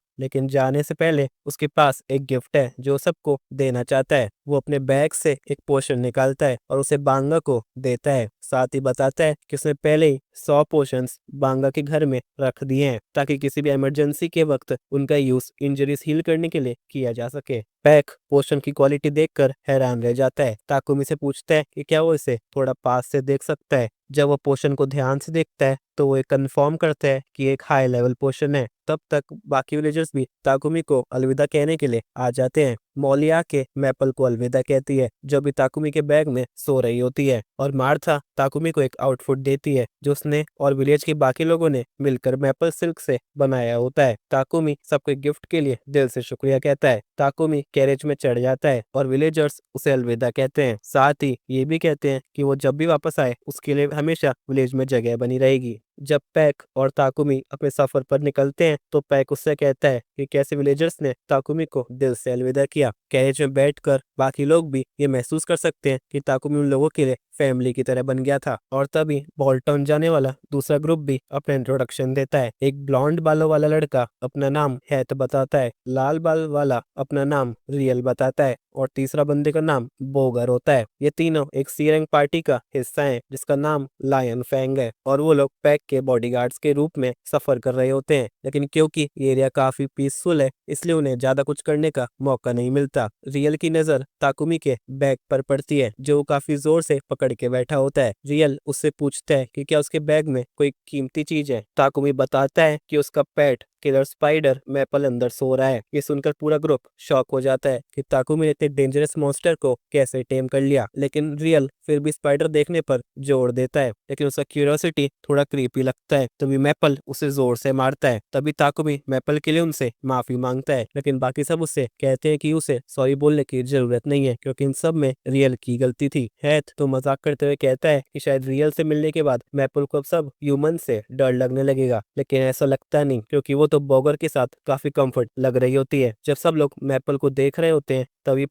लेकिन जाने से पहले उसके पास एक गिफ्ट है जो सबको देना चाहता है। वो अपने बैग से एक पोशन निकालता है और उसे बांगा को देता है। साथ ही बताता है कि उसने पहले ही 100 पोशंस बांगा के घर में रख दिए हैं ताकि किसी भी इमरजेंसी के वक्त उनका यूज इंजरीज हील करने के लिए किया जा सके। पैक पोशन की क्वालिटी देखकर हैरान रह जाता है। ताकुमी से पूछता है कि क्या वो इसे थोड़ा पास से देख सकता है। जब वो पोशन को ध्यान से देखता है तो वो कंफर्म करता है कि एक हाई लेवल पोशन है। तब तक बाकी विलेजर्स भी ताकुमी को अलविदा कहने के लिए आ जाते हैं। मॉली आके मैपल को अलविदा कहती है जो भी ताकुमी के बैग में सो रही होती है, और मार्था ताकुमी को एक आउटफिट देती है जो उसने और विलेज के बाकी लोगों ने मिलकर मैपल सिल्क से बनाया होता है। ताकुमी सबके गिफ्ट के लिए दिल से शुक्रिया कहता है। ताकुमी कैरेज में चढ़ जाता है और विलेजर्स उसे अलविदा कहते हैं। साथ ही ये भी कहते हैं कि वो जब भी वापस आए उसके लिए हमेशा विलेज में जगह बनी रहेगी। जब पैक और ताकुमी अपने सफर पर निकलते हैं तो पैक उससे कहता है कि कैसे विलेजर्स ने ताकुमी को दिल से अलविदा किया। कैरेज में बैठकर बाकी लोग भी ये महसूस कर सकते हैं कि ताकुमी उन लोगों के लिए फैमिली की तरह बन गया था। और तभी बोल्टन जाने वाला दूसरा ग्रुप भी अपना इंट्रोडक्शन देता है। एक ब्लॉन्ड बालों वाला लड़का अपना नाम हैत बताता है, लाल बाल वाला अपना नाम रियल बताता है और तीसरा बंदे का नाम बोगर होता है। ये तीनों एक सी रैंक पार्टी का हिस्सा है जिसका नाम लायन फैंग है, और वो लोग पैक के बॉडीगार्ड्स के रूप में सफर कर रहे होते हैं। लेकिन क्योंकि ये एरिया काफी पीसफुल है इसलिए उन्हें ज्यादा कुछ करने का मौका नहीं मिलता। रियल की नजर ताकुमी के बैग पर पड़ती है जो वो काफी जोर से पकड़ के बैठा होता है। रियल उससे पूछता है कि क्या उसके बैग में कोई कीमती चीज है। ताकुमी बताता है कि उसका पेट किलर स्पाइडर मैपल अंदर सो रहा है। ये सुनकर पूरा ग्रुप शॉक हो जाता है कि ताकुमी ने इतने डेंजरस मॉन्स्टर को कैसे टेम कर लिया। लेकिन रियल फिर भी स्पाइडर देखने पर जोर देता है, लेकिन उसका क्यूरियोसिटी थोड़ा क्रीपी लगता है। तभी मैपल उसे जोर से मारता है। तभी ताकुमी मैपल के लिए उनसे माफी मांगता है, लेकिन बाकी सब उससे कहते हैं कि उसे सॉरी बोलने की जरूरत नहीं है क्योंकि इन सब में रियल की गलती थी। हैथ तो मजाक करते हुए कहता है कि शायद रियल से मिलने के बाद मैपल को अब सब ह्यूमन से डर लगने लगेगा, लेकिन ऐसा लगता नहीं क्योंकि वो तो बॉगर के साथ काफी कंफर्ट लग रही होती है। जब सब लोग मैपल को देख रहे होते हैं तभी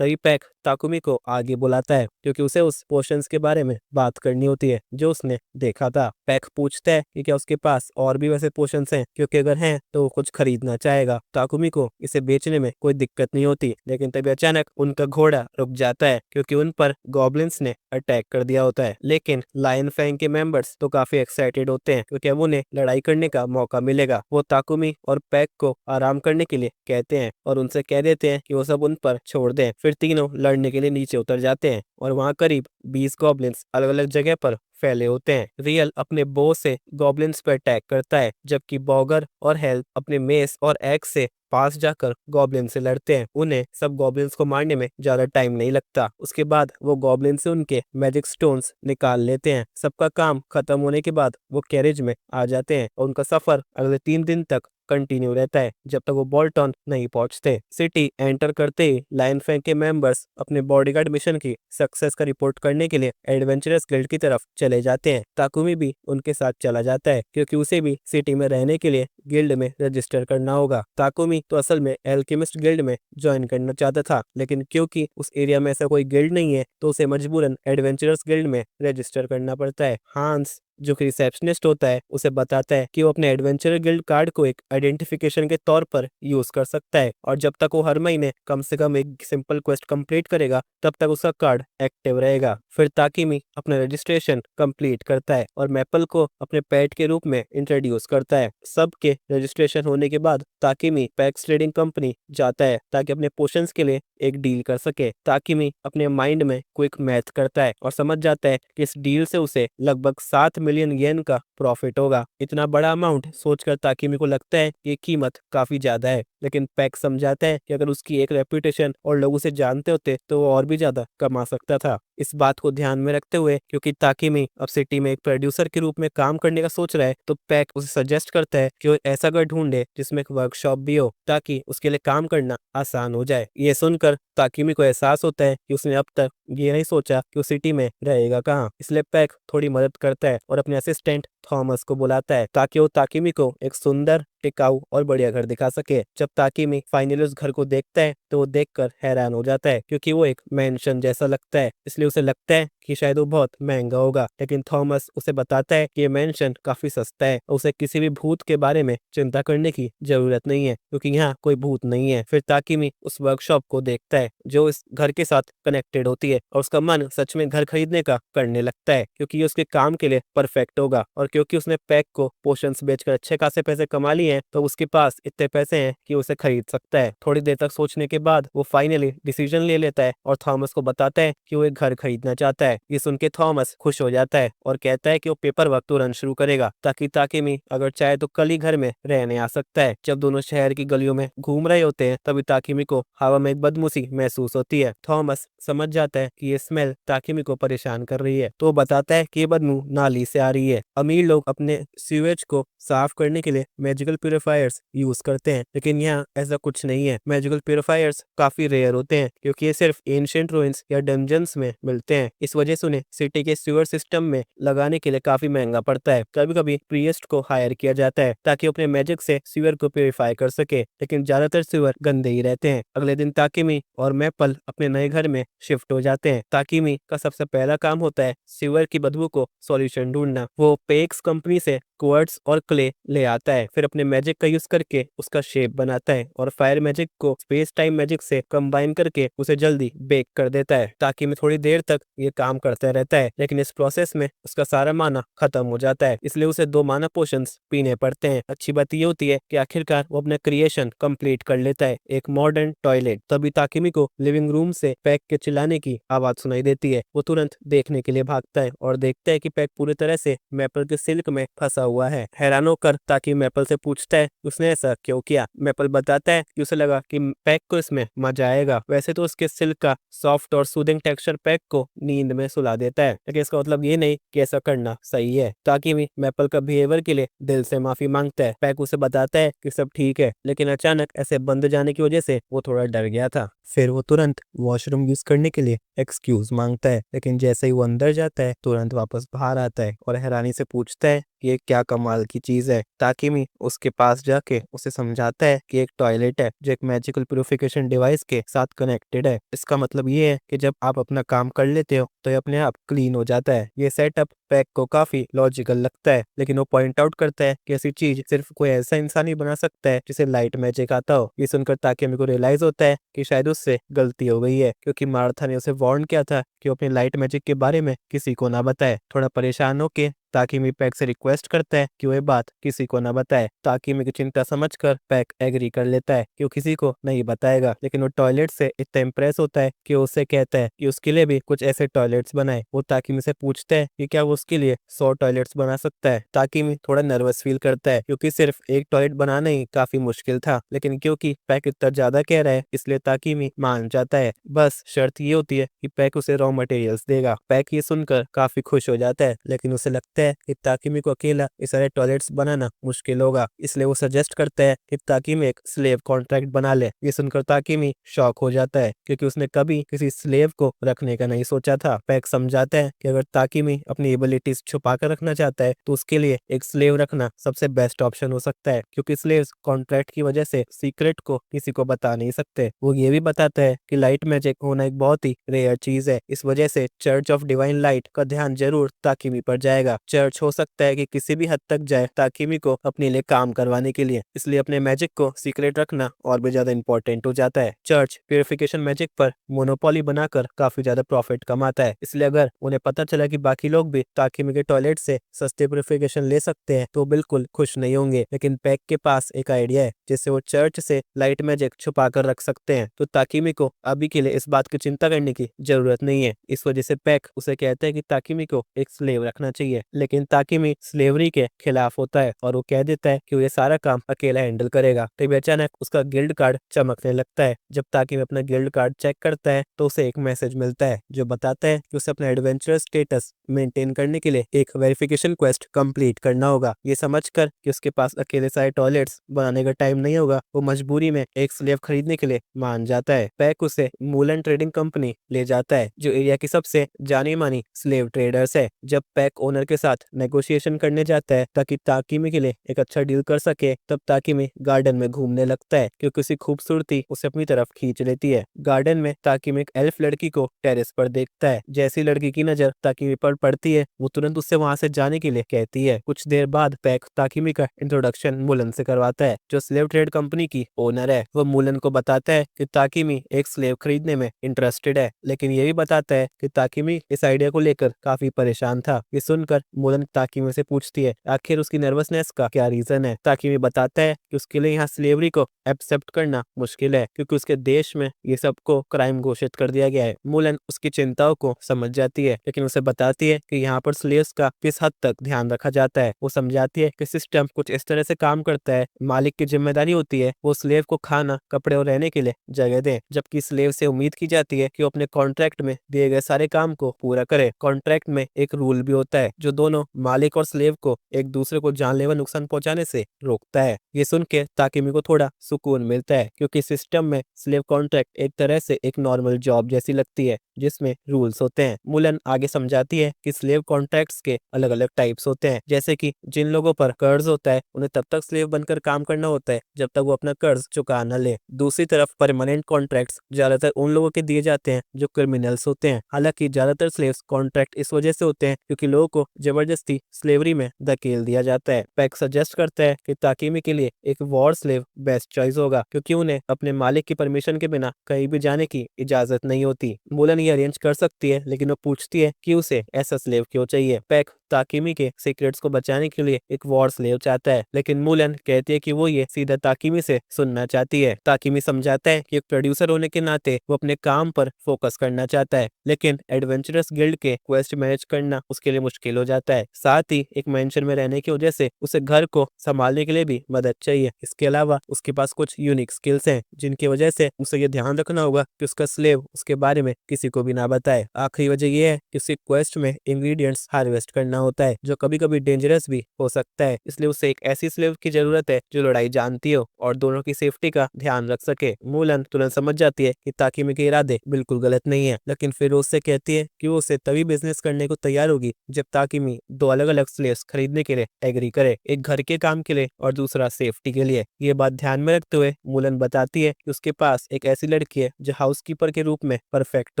पैक ताकुमी को आगे बुलाता है क्योंकि उसे उस पोशंस के बारे में बात करनी होती है जो उसने देखा था। पैक पूछता है कि क्या उसके पास और भी वैसे पोशंस हैं, क्योंकि अगर हैं तो वो कुछ खरीदना चाहेगा। ताकुमी को इसे बेचने में कोई दिक्कत नहीं होती, लेकिन तभी अचानक उनका घोड़ा रुक जाता है क्योंकि उन पर गॉब्लिन्स ने अटैक कर दिया होता है। लेकिन लायन फैंग के मेंबर्स तो काफी एक्साइटेड होते हैं क्योंकि अब उन्हें लड़ाई करने का मौका मिलेगा। वो ताकुमी और पैक को आराम करने के लिए कहते हैं और उनसे कह देते हैं कि वो सब उन पर छोड़ दें। फिर तीनों लड़ने के लिए नीचे उतर जाते हैं और वहाँ करीब 20 गॉब्लिन्स अलग अलग जगह पर फैले होते हैं। रियल अपने बो से गॉब्लिन्स पर अटैक करता है जबकि बॉगर और हेल्प अपने मेस और एक्स से पास जाकर गॉब्लिन से लड़ते हैं। उन्हें सब गॉब्लिन्स को मारने में ज्यादा टाइम नहीं लगता। उसके बाद वो गॉब्लिन से उनके मैजिक स्टोन्स निकाल लेते हैं। सबका काम खत्म होने के बाद वो कैरेज में आ जाते हैं और उनका सफर अगले 3 दिन तक कंटिन्यू रहता है जब तक वो बोल्टन नहीं पहुंचते। सिटी एंटर करते ही लायन फैंग के मेंबर्स अपने बॉडीगार्ड मिशन की सक्सेस का रिपोर्ट करने के लिए एडवेंचरस गिल्ड की तरफ चले जाते हैं। ताकुमी भी उनके साथ चला जाता है क्योंकि उसे भी सिटी में रहने के लिए गिल्ड में रजिस्टर करना होगा। ताकुमी तो असल में एल्केमिस्ट गिल्ड में ज्वाइन करना चाहता था, लेकिन क्योंकि उस एरिया में ऐसा कोई गिल्ड नहीं है तो उसे मजबूरन एडवेंचरस गिल्ड में रजिस्टर करना पड़ता है। हांस जो कि रिसेप्शनिस्ट होता है उसे बताता है कि वो अपने एडवेंचर गिल्ड कार्ड को एक आइडेंटिफिकेशन के तौर पर यूज कर सकता है और जब तक वो हर महीने कम से कम एक सिंपल क्वेस्ट कंप्लीट करेगा तब तक उसका कार्ड एक्टिव रहेगा। फिर ताकिमी अपना रजिस्ट्रेशन कंप्लीट करता है और मैपल को अपने पेट के रूप में इंट्रोड्यूस करता है। सबके रजिस्ट्रेशन होने के बाद ताकिमी पैक्स ट्रेडिंग कंपनी जाता है ताकि अपने पोशंस के लिए एक डील कर सके। ताकिमी अपने माइंड में क्विक मैथ करता है और समझ जाता है कि इस डील से उसे लगभग 7 मिलियन येन का प्रॉफिट होगा। इतना बड़ा अमाउंट सोचकर ताकिमी को लगता है कि कीमत काफी ज्यादा है, लेकिन पैक समझाता है कि अगर उसकी एक रेपुटेशन और लोग उसे जानते होते तो वो और भी ज्यादा कमा सकता था। इस बात को ध्यान में रखते हुए, क्योंकि ताकिमी अब सिटी में एक प्रोड्यूसर के रूप में काम करने का सोच रहा है, तो पैक उसे सजेस्ट करता है कि वो ऐसा घर ढूंढे जिसमें एक वर्कशॉप भी हो, ताकि उसके लिए काम करना आसान हो जाए। ये सुनकर ताकिमी को एहसास होता है कि उसने अब तक ये नहीं सोचा कि वो सिटी में रहेगा कहाँ, इसलिए पैक थोड़ी मदद करता है और अपने असिस्टेंट थॉमस को बुलाता है ताकि वो ताकिमी को एक सुंदर, टिकाऊ और बढ़िया घर दिखा सके। जब ताकिमी फाइनली उस घर को देखता है तो वो देखकर हैरान हो जाता है, क्योंकि वो एक मैंशन जैसा लगता है, इसलिए उसे लगता है कि शायद वो बहुत महंगा होगा। लेकिन थॉमस उसे बताता है कि ये मैंशन काफी सस्ता है और उसे किसी भी भूत के बारे में चिंता करने की जरूरत नहीं है, क्योंकि यहाँ कोई भूत नहीं है। फिर ताकिमी उस वर्कशॉप को देखता है जो इस घर के साथ कनेक्टेड होती है, और उसका मन सच में घर खरीदने का करने लगता है, क्योंकि ये उसके काम के लिए परफेक्ट होगा। और क्योंकि उसने पैक को पोशंस बेचकर अच्छे खासे पैसे कमा लिए हैं, तो उसके पास इतने पैसे हैं कि उसे खरीद सकता है। थोड़ी देर तक सोचने के बाद वो फाइनली डिसीजन ले लेता है और थॉमस को बताता है कि वो एक घर खरीदना चाहता है। ये सुन के थॉमस खुश हो जाता है और कहता है कि वो पेपर वर्क तुरंत शुरू करेगा, ताकि ताकिमी अगर चाहे तो कल ही घर में रहने आ सकता है। जब दोनों शहर की गलियों में घूम रहे होते हैं, तभी ताकिमी को हवा में एक बदबूसी महसूस होती है। थॉमस समझ जाता है कि ये स्मेल ताकिमी को परेशान कर रही है, तो वो बताता है कि ये बदबू नाली से आ रही है। अमीर लोग अपने सीवेज को साफ करने के लिए मैजिकल प्यूरिफायर्स यूज करते हैं, लेकिन यहाँ ऐसा कुछ नहीं है। मैजिकल प्यूरिफायर्स काफी रेयर होते हैं, क्योंकि ये सिर्फ एंशिएंट रूइंस या डंजन्स में मिलते हैं। इस वजह से उन्हें सिटी के सीवर सिस्टम में लगाने के लिए काफी महंगा पड़ता है। कभी कभी प्रीस्ट को हायर किया जाता है ताकि अपने मैजिक से सीवर को प्यूरिफाई कर सके, लेकिन ज्यादातर सीवर गंदे ही रहते हैं। अगले दिन ताकिमी और मैपल अपने नए घर में शिफ्ट हो जाते हैं। ताकिमी का सबसे पहला काम होता है सीवर की बदबू को सॉल्यूशन ढूंढना। वो पेक्स कंपनी से क्वार्ट्ज और क्ले ले आता है, फिर अपने मैजिक का यूज करके उसका शेप बनाता है और फायर मैजिक को स्पेस टाइम मैजिक से कंबाइन करके उसे जल्दी बेक कर देता है। ताकि मैं थोड़ी देर तक ये काम करता रहता है, लेकिन इस प्रोसेस में उसका सारा माना खत्म हो जाता है, इसलिए उसे 2 माना पोशंस पीने पड़ते हैं। अच्छी बात ये होती है कि आखिरकार वो अपना क्रिएशन कंप्लीट कर लेता है, एक मॉडर्न टॉयलेट। तभी ताकिमी को लिविंग रूम से पैक के चिल्लाने की आवाज सुनाई देती है। वो तुरंत देखने के लिए भागता है और देखता है कि पैक पूरी तरह से मैपल के सिल्क में फंसा हुआ है। हैरान होकर ताकि मैपल से पूछता है उसने ऐसा क्यों किया। मैपल बताता है कि उसे लगा कि पैक को इसमें मजा आएगा। वैसे तो उसके सिल्क का सॉफ्ट और सूदिंग टेक्सचर पैक को नींद में सुला देता है, लेकिन इसका मतलब ये नहीं कि ऐसा करना सही है। ताकि भी मैपल का बिहेवियर के लिए दिल से माफी मांगता है। पैक उसे बताता है कि सब ठीक है, लेकिन अचानक ऐसे बंद जाने की वजह से वो थोड़ा डर गया था। फिर वो तुरंत वॉशरूम यूज करने के लिए एक्सक्यूज मांगता है, लेकिन जैसे ही वो अंदर जाता है तुरंत वापस बाहर आता है और हैरानी से पूछता है ये क्या कमाल की चीज है। ताकिमी उसके पास जाके उसे समझाता है कि एक टॉयलेट है जो एक मैजिकल प्यूरिफिकेशन डिवाइस के साथ कनेक्टेड है। इसका मतलब ये है कि जब आप अपना काम कर लेते हो तो ये अपने आप क्लीन हो जाता है। ये सेटअप पैक को काफी लॉजिकल लगता है, लेकिन वो पॉइंट आउट करता है कि ऐसी चीज सिर्फ कोई ऐसा इंसान ही बना सकता है जिसे लाइट मैजिक आता हो। ये सुनकर ताकिमी को रियलाइज होता है कि शायद उससे गलती हो गई है, क्योंकि मार्था ने उसे वार्न किया था कि वो अपने लाइट मैजिक के बारे में किसी को ना बताए। थोड़ा परेशान होके ताकिमी पैक से रिक्वेस्ट करता है कि वो ये बात किसी को ना बताए। ताकिमी की चिंता समझकर पैक एग्री कर लेता है कि वो किसी को नहीं बताएगा, लेकिन वो टॉयलेट से इतना इम्प्रेस होता है कि वो उससे कहता है कि उसके लिए भी कुछ ऐसे टॉयलेट्स बनाए। वो ताकिमी से पूछता है कि क्या वो उसके लिए 100 टॉयलेट्स बना सकता है। ताकिमी थोड़ा नर्वस फील करता है, क्योंकि सिर्फ एक टॉयलेट बनाना ही काफी मुश्किल था, लेकिन क्योंकि पैक इतना ज्यादा कह रहा है इसलिए ताकिमी मान जाता है। बस शर्त ये होती है कि पैक उसे रॉ मटेरियल्स देगा। पैक ये सुनकर काफी खुश हो जाता है, लेकिन उसे लगता है कि ताकिमी को अकेला इस सारे टॉयलेट्स बनाना मुश्किल होगा, इसलिए वो सजेस्ट करता है कि ताकिमी एक स्लेव कॉन्ट्रैक्ट बना ले। ये सुनकर ताकिमी शॉक हो जाता है, क्योंकि उसने कभी किसी स्लेव को रखने का नहीं सोचा था। पैक समझाता है कि अगर ताकिमी अपनी एबिलिटीज छुपा कर रखना चाहता है तो उसके लिए एक स्लेव रखना सबसे बेस्ट ऑप्शन हो सकता है, क्योंकि स्लेव्स कॉन्ट्रैक्ट की वजह से सीक्रेट को किसी को बता नहीं सकते। वो ये भी बताता है कि लाइट मैजिक होना एक बहुत ही रेयर चीज है, इस वजह से चर्च ऑफ डिवाइन लाइट का ध्यान जरूर ताकिमी पर जाएगा। चर्च हो सकता है कि किसी भी हद तक जाए ताकिमी को अपने लिए काम करवाने के लिए, इसलिए अपने मैजिक को सीक्रेट रखना और भी ज्यादा इंपॉर्टेंट हो जाता है। चर्च प्यूरिफिकेशन मैजिक पर मोनोपोली बनाकर काफी ज्यादा प्रॉफिट कमाता है, इसलिए अगर उन्हें पता चला कि बाकी लोग भी ताकिमी के टॉयलेट से सस्ते प्यूरिफिकेशन ले सकते हैं तो बिल्कुल खुश नहीं होंगे, लेकिन पैक के पास एक आइडिया है जिससे वो चर्च से लाइट मैजिक छुपा कर रख सकते हैं। तो ताकिमी को अभी के लिए इस बात की चिंता करने की जरूरत नहीं है। इस वजह से पैक उसे कहता है कि ताकिमी को एक स्लेव रखना चाहिए, लेकिन ताकिमी स्लेवरी के खिलाफ होता है और वो कह देता है कि वो ये सारा काम अकेला हैंडल करेगा। तभी अचानक उसका गिल्ड कार्ड चमकने लगता है। जब ताकिमी अपना गिल्ड कार्ड चेक करता है तो उसे एक मैसेज मिलता है जो बताता है कि उसे अपना एडवेंचर स्टेटस मेंटेन करने के लिए एक वेरिफिकेशन क्वेस्ट कंप्लीट करना होगा। ये समझकर कि उसके पास अकेले सारे टॉयलेट्स बनाने का टाइम नहीं होगा, वो मजबूरी में एक स्लेव खरीदने के लिए मान जाता है। पैक उसे मूलन ट्रेडिंग कंपनी ले जाता है जो एरिया की सबसे जानी मानी स्लेव ट्रेडर्स है। जब पैक ओनर के साथ नेगोशिएशन करने जाता है ताकि ताकिमी के लिए एक अच्छा डील कर सके, तब ताकिमी गार्डन में घूमने लगता है क्योंकि उसकी खूबसूरती उसे अपनी तरफ खींच लेती है। गार्डन में ताकिमी एक एल्फ लड़की को टेरेस पर देखता है। जैसी लड़की की नजर ताकिमी पर पड़ती है वो तुरंत उससे वहां से जाने के लिए कहती है। कुछ देर बाद पैक ताकिमी का इंट्रोडक्शन मुलन से करवाता है जो स्लेव ट्रेड कंपनी की ओनर है। वो मुलन को बताता है कि ताकिमी एक स्लेव खरीदने में इंटरेस्टेड है, लेकिन ये भी बताता है कि ताकिमी इस आइडिया को लेकर काफी परेशान था। ये सुनकर मुलन ताकिमी से पूछती है आखिर उसकी नर्वसनेस का क्या रीजन है। ताकिमी बताता है कि उसके लिए यहाँ स्लेवरी को एक्सेप्ट करना मुश्किल है क्योंकि उसके देश में ये सबको क्राइम घोषित कर दिया गया है। मुलन उसकी चिंताओं को समझ जाती है, लेकिन उसे बताती है कि यहाँ पर स्लेव्स का किस हद तक ध्यान रखा जाता है। वो समझाती है कि सिस्टम कुछ इस तरह से काम करता है, मालिक की जिम्मेदारी होती है वो स्लेव को खाना, कपड़े और रहने के लिए जगह दे, जबकि स्लेव से उम्मीद की जाती है कि वो अपने कॉन्ट्रैक्ट में दिए गए सारे काम को पूरा करे। कॉन्ट्रैक्ट में एक रूल भी होता है जो दोनों मालिक और स्लेव को एक दूसरे को जानलेवा नुकसान पहुंचाने से रोकता है। ये सुन के ताकिमी को थोड़ा सुकून मिलता है क्योंकि सिस्टम में स्लेव कॉन्ट्रैक्ट एक तरह से एक नॉर्मल जॉब जैसी लगती है जिसमें रूल्स होते हैं। मुलन आगे समझाती है कि स्लेव कॉन्ट्रैक्ट्स के अलग अलग टाइप्स होते हैं, जैसे कि जिन लोगों पर कर्ज होता है उन्हें तब तक स्लेव बनकर काम करना होता है जब तक वो अपना कर्ज चुका न ले। दूसरी तरफ परमानेंट कॉन्ट्रैक्ट्स ज्यादातर उन लोगों के दिए जाते हैं जो क्रिमिनल्स होते हैं। हालांकि ज्यादातर स्लेव्स कॉन्ट्रैक्ट इस वजह से होते हैं क्योंकि लोगों को जबरदस्ती स्लेवरी में धकेल दिया जाता है। पैक सजेस्ट करता है कि ताकिमी के लिए एक वॉर स्लेव बेस्ट चॉइस होगा क्योंकि उन्हें अपने मालिक की परमिशन के बिना कहीं भी जाने की इजाजत नहीं होती। मुलन ये अरेंज कर सकती है, लेकिन वो पूछती है कि उसे ऐसा स्लेव क्यों चाहिए। पैक ताकिमी के सीक्रेट्स को बचाने के लिए एक वॉर स्लेव चाहता है, लेकिन मुलन कहती है कि वो ये सीधा ताकिमी से सुनना चाहती है। ताकिमी समझाता है कि एक प्रोड्यूसर होने के नाते वो अपने काम पर फोकस करना चाहता है, लेकिन एडवेंचरस गिल्ड के क्वेस्ट मैनेज करना उसके लिए मुश्किल हो जाता है। साथ ही एक मेंशन में रहने की वजह से उसे घर को संभालने के लिए भी मदद चाहिए। इसके अलावा उसके पास कुछ यूनिक स्किल्स हैं जिनकी वजह से उसे ये ध्यान रखना होगा कि उसका स्लेव उसके बारे में किसी को भी ना बताए। आखिरी वजह यह है कि उसे क्वेस्ट में इंग्रेडिएंट्स हार्वेस्ट करना होता है जो कभी कभी डेंजरस भी हो सकता है, इसलिए उसे एक ऐसी स्लेव की जरूरत है जो लड़ाई जानती हो और दोनों की सेफ्टी का ध्यान रख सके। मुलन तुरंत समझ जाती है कि ताकिमी के इरादे बिल्कुल गलत नहीं है, लेकिन फिर उससे कहती है कि वो उसे तभी बिजनेस करने को तैयार होगी जब ताकिमी दो अलग अलग स्लेव्स खरीदने के लिए एग्री करे, एक घर के काम के लिए और दूसरा सेफ्टी के लिए। ये बात ध्यान में रखते हुए मुलन बताती है कि उसके पास एक ऐसी लड़की है जो हाउसकीपर के रूप में परफेक्ट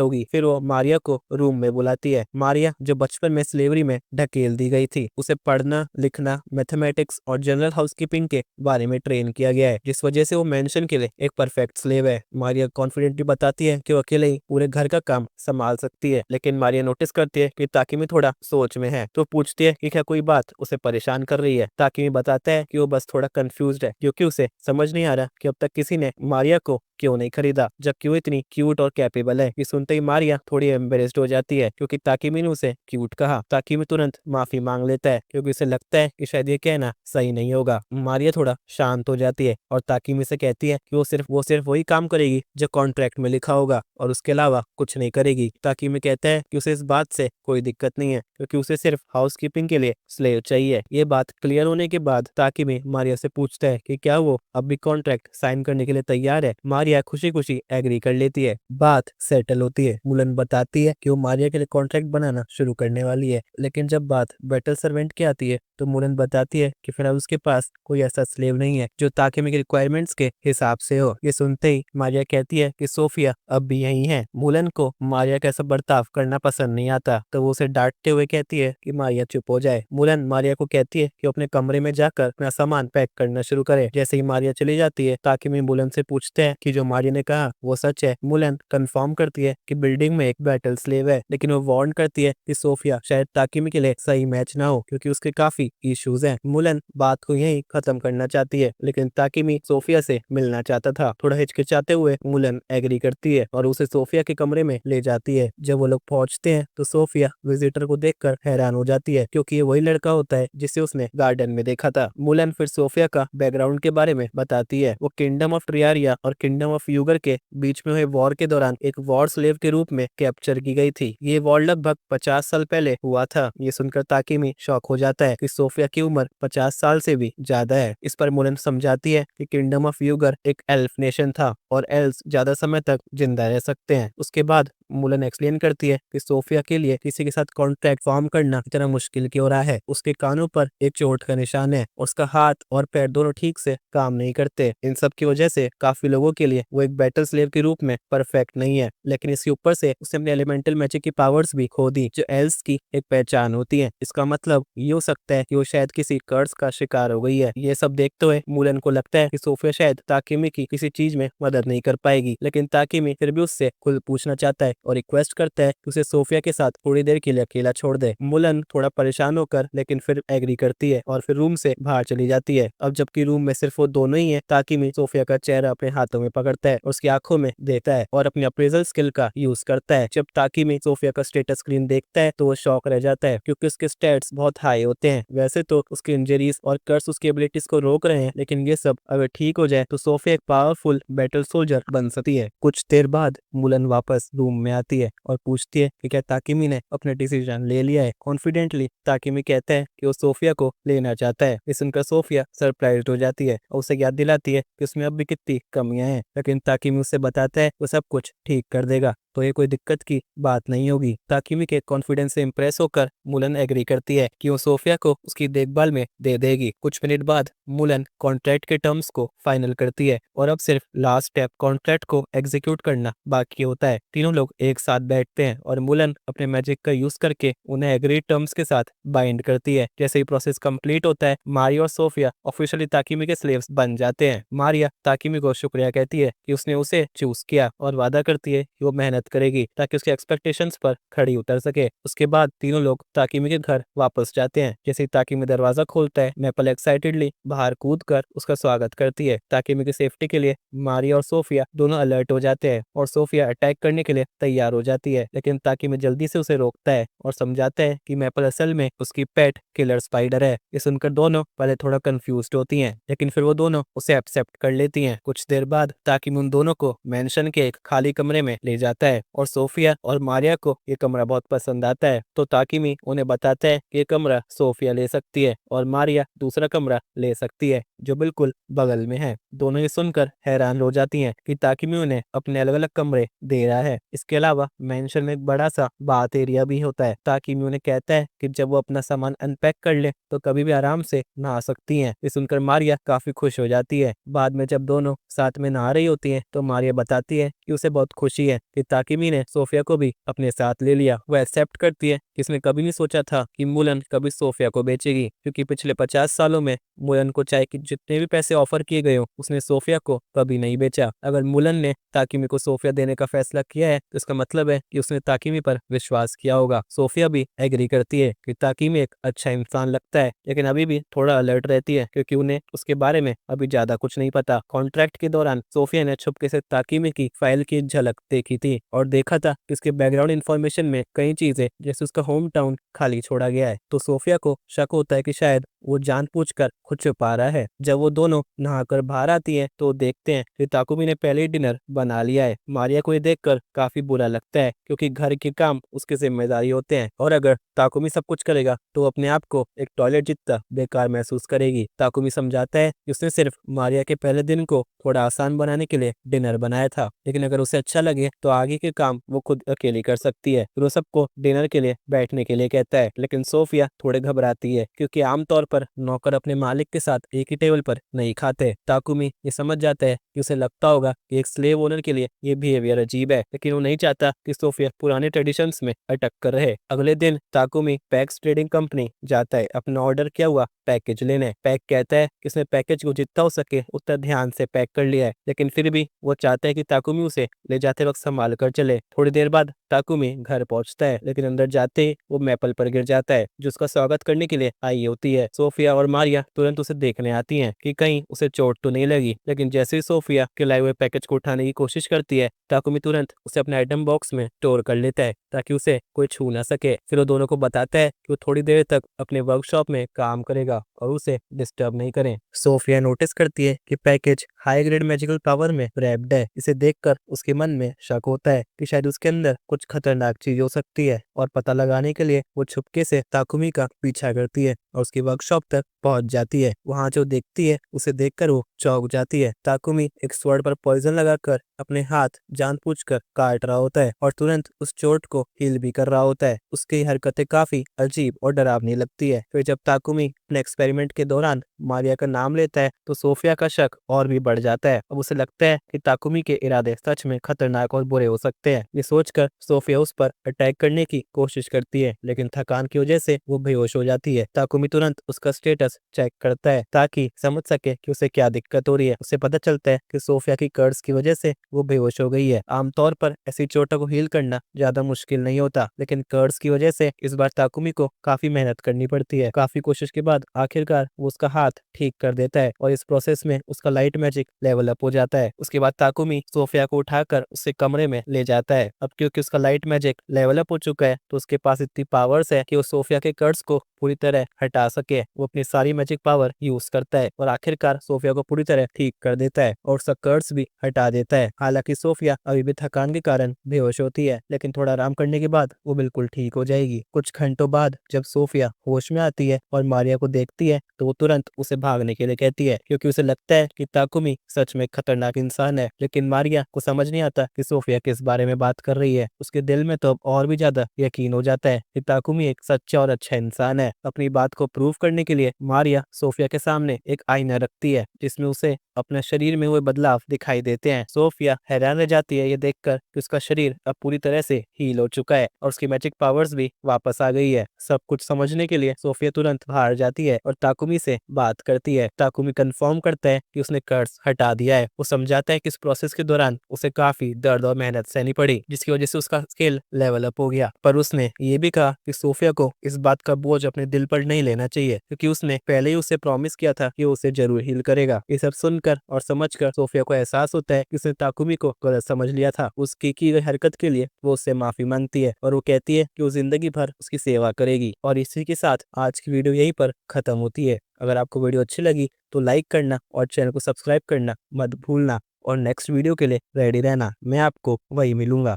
होगी। फिर वो मारिया को रूम में बुलाती है। मारिया जो बचपन में स्लेवरी में ढकेल दी गई थी, उसे पढ़ना, लिखना, मैथमेटिक्स और जनरल हाउसकीपिंग के बारे में ट्रेन किया गया है, जिस वजह से वो मेंशन के लिए एक परफेक्ट स्लेव है। मारिया कॉन्फिडेंटली बताती है कि वो अकेले ही पूरे घर का काम संभाल सकती है, लेकिन मारिया नोटिस करती है कि ताकिमी थोड़ा सोच में है, तो पूछती है कि क्या कोई बात उसे परेशान कर रही है। ताकिमी बताता है कि वो बस थोड़ा कंफ्यूज्ड है क्योंकि उसे समझ नहीं आ रहा कि अब तक किसी ने मारिया को क्यों नहीं खरीदा जबकि वो इतनी क्यूट और कैपेबल है। ये सुनते ही मारिया थोड़ी एम्बेरेस्ड हो जाती है क्योंकि ताकिमी ने उसे क्यूट कहा। ताकिमी तुरंत माफी मांग लेता है क्योंकि उसे लगता है कि शायद ये कहना सही नहीं होगा। मारिया थोड़ा शांत हो जाती है और ताकिमी से कहती है कि वो सिर्फ वही काम करेगी जो कॉन्ट्रैक्ट में लिखा होगा और उसके अलावा कुछ नहीं करेगी। ताकिमी कहता है कि उसे इस बात से कोई दिक्कत नहीं है क्योंकि उसे सिर्फ हाउसकीपिंग के लिए स्लेव चाहिए। ये बात क्लियर होने के बाद ताकिमी मारिया से पूछता है कि क्या वो अब भी कॉन्ट्रैक्ट साइन करने के लिए तैयार है। मारिया खुशी खुशी एग्री कर लेती है। बात सेटल होती है। मुलन बताती है कि वो मारिया के लिए कॉन्ट्रैक्ट बनाना शुरू करने वाली है, लेकिन जब बात बैटल सर्वेंट की आती है तो मुलन बताती है कि फिलहाल उसके पास कोई ऐसा स्लेव नहीं है जो ताकिमी के रिक्वायरमेंट्स के हिसाब से हो। ये सुनते ही मारिया कहती है कि सोफिया अब भी यही है। मुलन को मारिया का ऐसा बर्ताव करना पसंद नहीं आता, तो वो उसे डांटते हुए कहती है कि मारिया चुप हो जाए। मुलन मारिया को कहती है कि अपने कमरे में जाकर अपना सामान पैक करना शुरू करे। जैसे ही मारिया चली जाती है ताकिमी मुलन से पूछते हैं कि जो जो मारिया ने कहा वो सच है। मुलन कंफर्म करती है कि बिल्डिंग में एक बैटल स्लेव है, लेकिन वो वार्न करती है कि सोफिया शायद ताकिमी के लिए सही मैच ना हो क्योंकि उसके काफी इश्यूज हैं। मुलन बात को यहीं खत्म करना चाहती है, लेकिन ताकिमी सोफिया से मिलना चाहता था। थोड़ा हिचकिचाते हुए मुलन एग्री करती है और उसे सोफिया के कमरे में ले जाती है। जब वो लोग पहुंचते हैं तो सोफिया विजिटर को देखकर हैरान हो जाती है क्योंकि ये वही लड़का होता है जिसे उसने गार्डन में देखा था। मुलन फिर सोफिया का बैकग्राउंड के बारे में बताती है। वो किंगडम ऑफ ट्रियारिया और किंगडम ऑफ यूगर के बीच में हुए वॉर के दौरान एक वॉर स्लेव के रूप में कैप्चर की गई थी। ये वॉर लगभग 50 साल पहले हुआ था। ये सुनकर ताकिमी शॉक हो जाता है कि सोफिया की उम्र 50 साल से भी ज्यादा है। इस पर मुलन समझाती है कि किंगडम ऑफ यूगर एक एल्फ नेशन था और एल्व्स ज्यादा समय तक जिंदा रह सकते हैं। उसके बाद मुलन एक्सप्लेन करती है कि सोफिया के लिए किसी के साथ कॉन्ट्रैक्ट फॉर्म करना इतना मुश्किल क्यों रहा है। उसके कानों पर एक चोट का निशान है, उसका हाथ और पैर दोनों ठीक से काम नहीं करते। इन सब की वजह से काफी लोगों के लिए वो एक बैटल स्लेव के रूप में परफेक्ट नहीं है, लेकिन इसके ऊपर से उसने अपने एलिमेंटल मैजिक की पावर्स भी खो दी जो एल्व्स की एक पहचान होती है। इसका मतलब ये हो सकता है कि वो शायद किसी कर्स का शिकार हो गई है। ये सब देखते हुए मुलन को लगता है कि सोफिया शायद ताकिमी की किसी चीज में मदद नहीं कर पाएगी, लेकिन ताकिमी फिर भी उससे खुद पूछना चाहता है और रिक्वेस्ट करता है कि उसे सोफिया के साथ थोड़ी देर के लिए अकेला छोड़ दे। मुलन थोड़ा परेशान होकर लेकिन फिर एग्री करती है और फिर रूम से बाहर चली जाती है। अब जबकि रूम में सिर्फ वो दोनों ही है, ताकिमी सोफिया का चेहरा अपने हाथों में पकड़ता है और उसकी आंखों में देता है और अपनी अप्रेजल स्किल का यूज करता है। जब ताकिमी सोफिया का स्टेटस स्क्रीन देखता है तो वो शॉक रह जाता है क्योंकि उसके स्टेट्स बहुत हाई होते हैं। वैसे तो उसकी इंजरीज और कर्स उसकी एबिलिटीज को रोक रहे हैं, लेकिन ये सब अगर ठीक हो जाए तो सोफिया एक पावरफुल बैटल सोल्जर बन सकती है। कुछ देर बाद मुलन वापस रूम में आती है और पूछती है कि क्या ताकिमी ने अपने डिसीजन ले लिया है। कॉन्फिडेंटली ताकिमी कहता है कि वो सोफिया को लेना चाहता है। इस सुनकर सोफिया सरप्राइज्ड हो जाती है और उसे याद दिलाती है कि उसमें अब भी कितनी कमियां हैं, लेकिन ताकिमी उसे बताता है वो सब कुछ ठीक कर देगा, तो ये कोई दिक्कत की बात नहीं होगी। ताकिमी के कॉन्फिडेंस से इम्प्रेस होकर मुलन एग्री करती है कि वो सोफिया को उसकी देखभाल में दे देगी। कुछ मिनट बाद मुलन कॉन्ट्रैक्ट के टर्म्स को फाइनल करती है और अब सिर्फ लास्ट स्टेप कॉन्ट्रैक्ट को एग्जीक्यूट करना बाकी होता है। तीनों लोग एक साथ बैठते हैं और मुलन अपने मैजिक का यूज करके उन्हें एग्रीड टर्म्स के साथ बाइंड करती है। जैसे ही प्रोसेस कंप्लीट होता है, मारिया और सोफिया ऑफिशियली ताकिमी के स्लेव्स बन जाते हैं। मारिया ताकिमी को शुक्रिया कहती है कि उसने उसे चूज किया और वादा करती है कि वो मेहनत करेगी ताकि उसके एक्सपेक्टेशंस पर खड़ी उतर सके। उसके बाद तीनों लोग ताकिमी के घर वापस जाते हैं। जैसे ही ताकिमी दरवाजा खोलता है, मैपल एक्साइटेडली बाहर कूदकर उसका स्वागत करती है। ताकिमी की सेफ्टी के लिए मारिया और सोफिया दोनों अलर्ट हो जाते हैं और सोफिया अटैक करने के लिए तैयार हो जाती है, लेकिन ताकिमी जल्दी से उसे रोकता है और समझाता है कि मैपल असल में उसकी पेट किलर स्पाइडर है। ये सुनकर दोनों पहले थोड़ा कंफ्यूज्ड होती हैं, लेकिन फिर वो दोनों उसे एक्सेप्ट कर लेती हैं। कुछ देर बाद ताकिमी उन दोनों को मेंशन के एक खाली कमरे में ले जाता है और सोफिया और मारिया को ये कमरा बहुत पसंद आता है, तो ताकिमी उन्हें बताता है कि ये कमरा सोफिया ले सकती है और मारिया दूसरा कमरा ले सकती है जो बिल्कुल बगल में है। दोनों ये सुनकर हैरान हो जाती हैं कि ताकिमी उन्हें अपने अलग अलग कमरे दे रहा है। इसके अलावा मेंशन में एक बड़ा सा बाथ एरिया भी होता है। ताकिमी उन्हें कहता है कि जब वो अपना सामान अनपैक कर ले तो कभी भी आराम से नहा सकती हैं। ये सुनकर मारिया काफी खुश हो जाती है। बाद में जब दोनों साथ में नहा रही होती हैं तो मारिया बताती है कि उसे बहुत खुशी है कि ताकिमी ने सोफिया को भी अपने साथ ले लिया। वो एक्सेप्ट करती है कि इसने कभी नहीं सोचा था कि मुलन कभी सोफिया को बेचेगी, क्योंकि पिछले 50 सालों में मुलन को चाहे कि जितने भी पैसे ऑफर किए गए हो उसने सोफिया को कभी नहीं बेचा। अगर मुलन ने ताकिमी को सोफिया देने का फैसला किया है तो इसका मतलब है कि उसने ताकिमी पर विश्वास किया होगा। सोफिया भी एग्री करती है कि ताकिमी एक अच्छा इंसान लगता है, लेकिन अभी भी थोड़ा अलर्ट रहती है क्योंकि उन्हें उसके बारे में अभी ज्यादा कुछ नहीं पता। कॉन्ट्रैक्ट के दौरान सोफिया ने छुपके से ताकिमी की फाइल की झलक देखी थी और देखा था कि उसके बैकग्राउंड इन्फॉर्मेशन में कई चीजें जैसे उसका होम टाउन खाली छोड़ा गया है, तो सोफिया को शक होता है कि शायद वो जानबूझकर खुद छुपा रहा है। जब वो दोनों नहाकर बाहर आती हैं तो देखते हैं कि ताकुमी ने पहले ही डिनर बना लिया है। मारिया को ये देखकर काफी बुरा लगता है क्योंकि घर के काम उसकी जिम्मेदारी होते हैं और अगर ताकुमी सब कुछ करेगा तो अपने आप को एक टॉयलेट जितना बेकार महसूस करेगी। ताकुमी समझाता है कि उसने सिर्फ मारिया के पहले दिन को थोड़ा आसान बनाने के लिए डिनर बनाया था, लेकिन अगर उसे अच्छा लगे तो आगे के काम वो खुद अकेली कर सकती है। फिर वो सबको डिनर के लिए बैठने के लिए कहता है, लेकिन सोफिया थोड़े घबराती है क्योंकि आमतौर पर नौकर अपने मालिक के साथ एक ही टेबल पर नहीं खाते। ताकुमी ये समझ जाता है कि उसे लगता होगा कि एक स्लेव ओनर के लिए ये बिहेवियर अजीब है, लेकिन वो नहीं चाहता कि सोफिया पुराने ट्रेडिशंस में अटक कर रहे। अगले दिन ताकुमी पैक्स ट्रेडिंग कंपनी जाता है अपना ऑर्डर किया हुआ पैकेज लेने। पैक कहता है कि उसने पैकेज को जितना हो सके उतना ध्यान से पैक कर लिया है, लेकिन लेकिन फिर भी वो चाहता है कि ताकुमी उसे ले जाते वक्त संभाल कर चले। थोड़ी देर बाद ताकुमी घर पहुंचता है, लेकिन अंदर जाते ही वो मैपल पर गिर जाता है जो उसका स्वागत करने के लिए आई होती है। सोफिया और मारिया तुरंत उसे देखने आती हैं कि कहीं उसे चोट तो नहीं लगी, लेकिन जैसे ही सोफिया के लाए हुए पैकेज को उठाने की कोशिश करती है, ताकुमी तुरंत उसे अपने आइटम बॉक्स में स्टोर कर लेता है ताकि उसे कोई छू ना सके। फिर वो दोनों को बताता है कि वो थोड़ी देर तक अपने वर्कशॉप में काम करेगा और उसे डिस्टर्ब नहीं करें। सोफिया नोटिस करती है कि package high grade magical power में रैप्ड है। इसे देखकर उसके मन में शक होता है कि शायद उसके अंदर कुछ खतरनाक चीज हो सकती है, और पता लगाने के लिए वो छुपके से ताकुमी का पीछा करती है और उसकी वर्कशॉप तक पहुंच जाती है। वहां जो देखती है उसे देखकर वो चौंक जाती है। ताकुमी एक स्वॉर्ड पर पॉइजन लगाकर अपने हाथ जानबूझकर काट रहा होता है और तुरंत उस चोट को हील भी कर रहा होता है। उसकी हरकतें काफी अजीब और डरावनी लगती है। फिर जब ताकुमी अपने एक्सपेरिमेंट के दौरान मारिया का नाम लेता है तो सोफिया का शक और भी बढ़ जाता है। अब उसे लगता है कि ताकुमी के इरादे सच में खतरनाक और बुरे हो सकते हैं। ये सोचकर सोफिया उस पर अटैक करने की कोशिश करती है, लेकिन थकान की वजह से वो बेहोश हो जाती है। ताकुमी तुरंत उसका स्टेटस चेक करता है ताकि समझ सके कि उसे क्या दिक्कत हो रही है। उसे पता चलता है कि सोफिया की कर्स की वजह से वो बेहोश हो गई है। आमतौर पर ऐसी चोटों को हील करना ज्यादा मुश्किल नहीं होता, लेकिन कर्स की वजह से इस बार ताकुमी को काफी मेहनत करनी पड़ती है। काफी कोशिश के बाद आखिरकार वो उसका हाथ ठीक कर देता है और इस प्रोसेस में उसका लाइट मैजिक लेवल अप हो जाता है। उसके बाद ताकुमी सोफिया को उठाकर उसके कमरे में ले जाता है। अब क्योंकि उसका लाइट मैजिक लेवल अप हो चुका है तो उसके पास इतनी पावर्स है कि वो सोफिया के कर्स को पूरी तरह हटा सके। वो अपनी सारी मैजिक पावर यूज करता है और आखिरकार सोफिया को पूरी तरह ठीक कर देता है और उसका कर्स भी हटा देता है। हालांकि सोफिया अभी भी थकान के कारण बेहोश होती है, लेकिन थोड़ा आराम करने के बाद वो बिल्कुल ठीक हो जाएगी। कुछ घंटों बाद जब सोफिया होश में आती है और मारिया को देखती है तो वो तुरंत उसे भागने के लिए कहती है, क्योंकि उसे लगता है कि ताकुमी सच में खतरनाक इंसान है। लेकिन मारिया को समझ नहीं आता कि सोफिया किस बारे में बात कर रही है। उसके दिल में तो अब और भी ज्यादा यकीन हो जाता है कि ताकुमी एक सच्चा और अच्छा इंसान है। अपनी बात को प्रूव करने के लिए मारिया सोफिया के सामने एक आईना रखती है जिसमें उसे अपने शरीर में हुए बदलाव दिखाई देते हैं। सोफिया हैरान रह जाती है ये देखकर कि उसका शरीर अब पूरी तरह से हील हो चुका है और उसकी मैजिक पावर्स भी वापस आ गई है। सब कुछ समझने के लिए सोफिया तुरंत बाहर जाती है और ताकुमी से बात करती है। ताकुमी कंफर्म करता है कि उसने कर्स हटा दिया है। वो समझाता है कि इस प्रोसेस के दौरान उसे काफी दर्द और मेहनत सहनी पड़ी, जिसकी वजह से उसका स्किल लेवल अप हो गया। पर उसने ये भी कहा कि सोफिया को इस बात का बोझ अपने दिल पर नहीं लेना चाहिए, क्योंकि उसने पहले ही उसे प्रॉमिस किया था कि वो उसे जरूर हील करेगा। ये सब सुनकर और समझकर सोफिया को एहसास होता है कि उसने ताकुमी को गलत समझ लिया था। उसकी की गई हरकत के लिए वो उससे माफी मांगती है और वो कहती है कि वो जिंदगी भर उसकी सेवा करेगी। और इसी के साथ आज की वीडियो यहीं पर खत्म होती है। अगर आपको वीडियो अच्छी लगी तो लाइक करना और चैनल को सब्सक्राइब करना मत भूलना, और नेक्स्ट वीडियो के लिए रेडी रहना। मैं आपको वही मिलूंगा।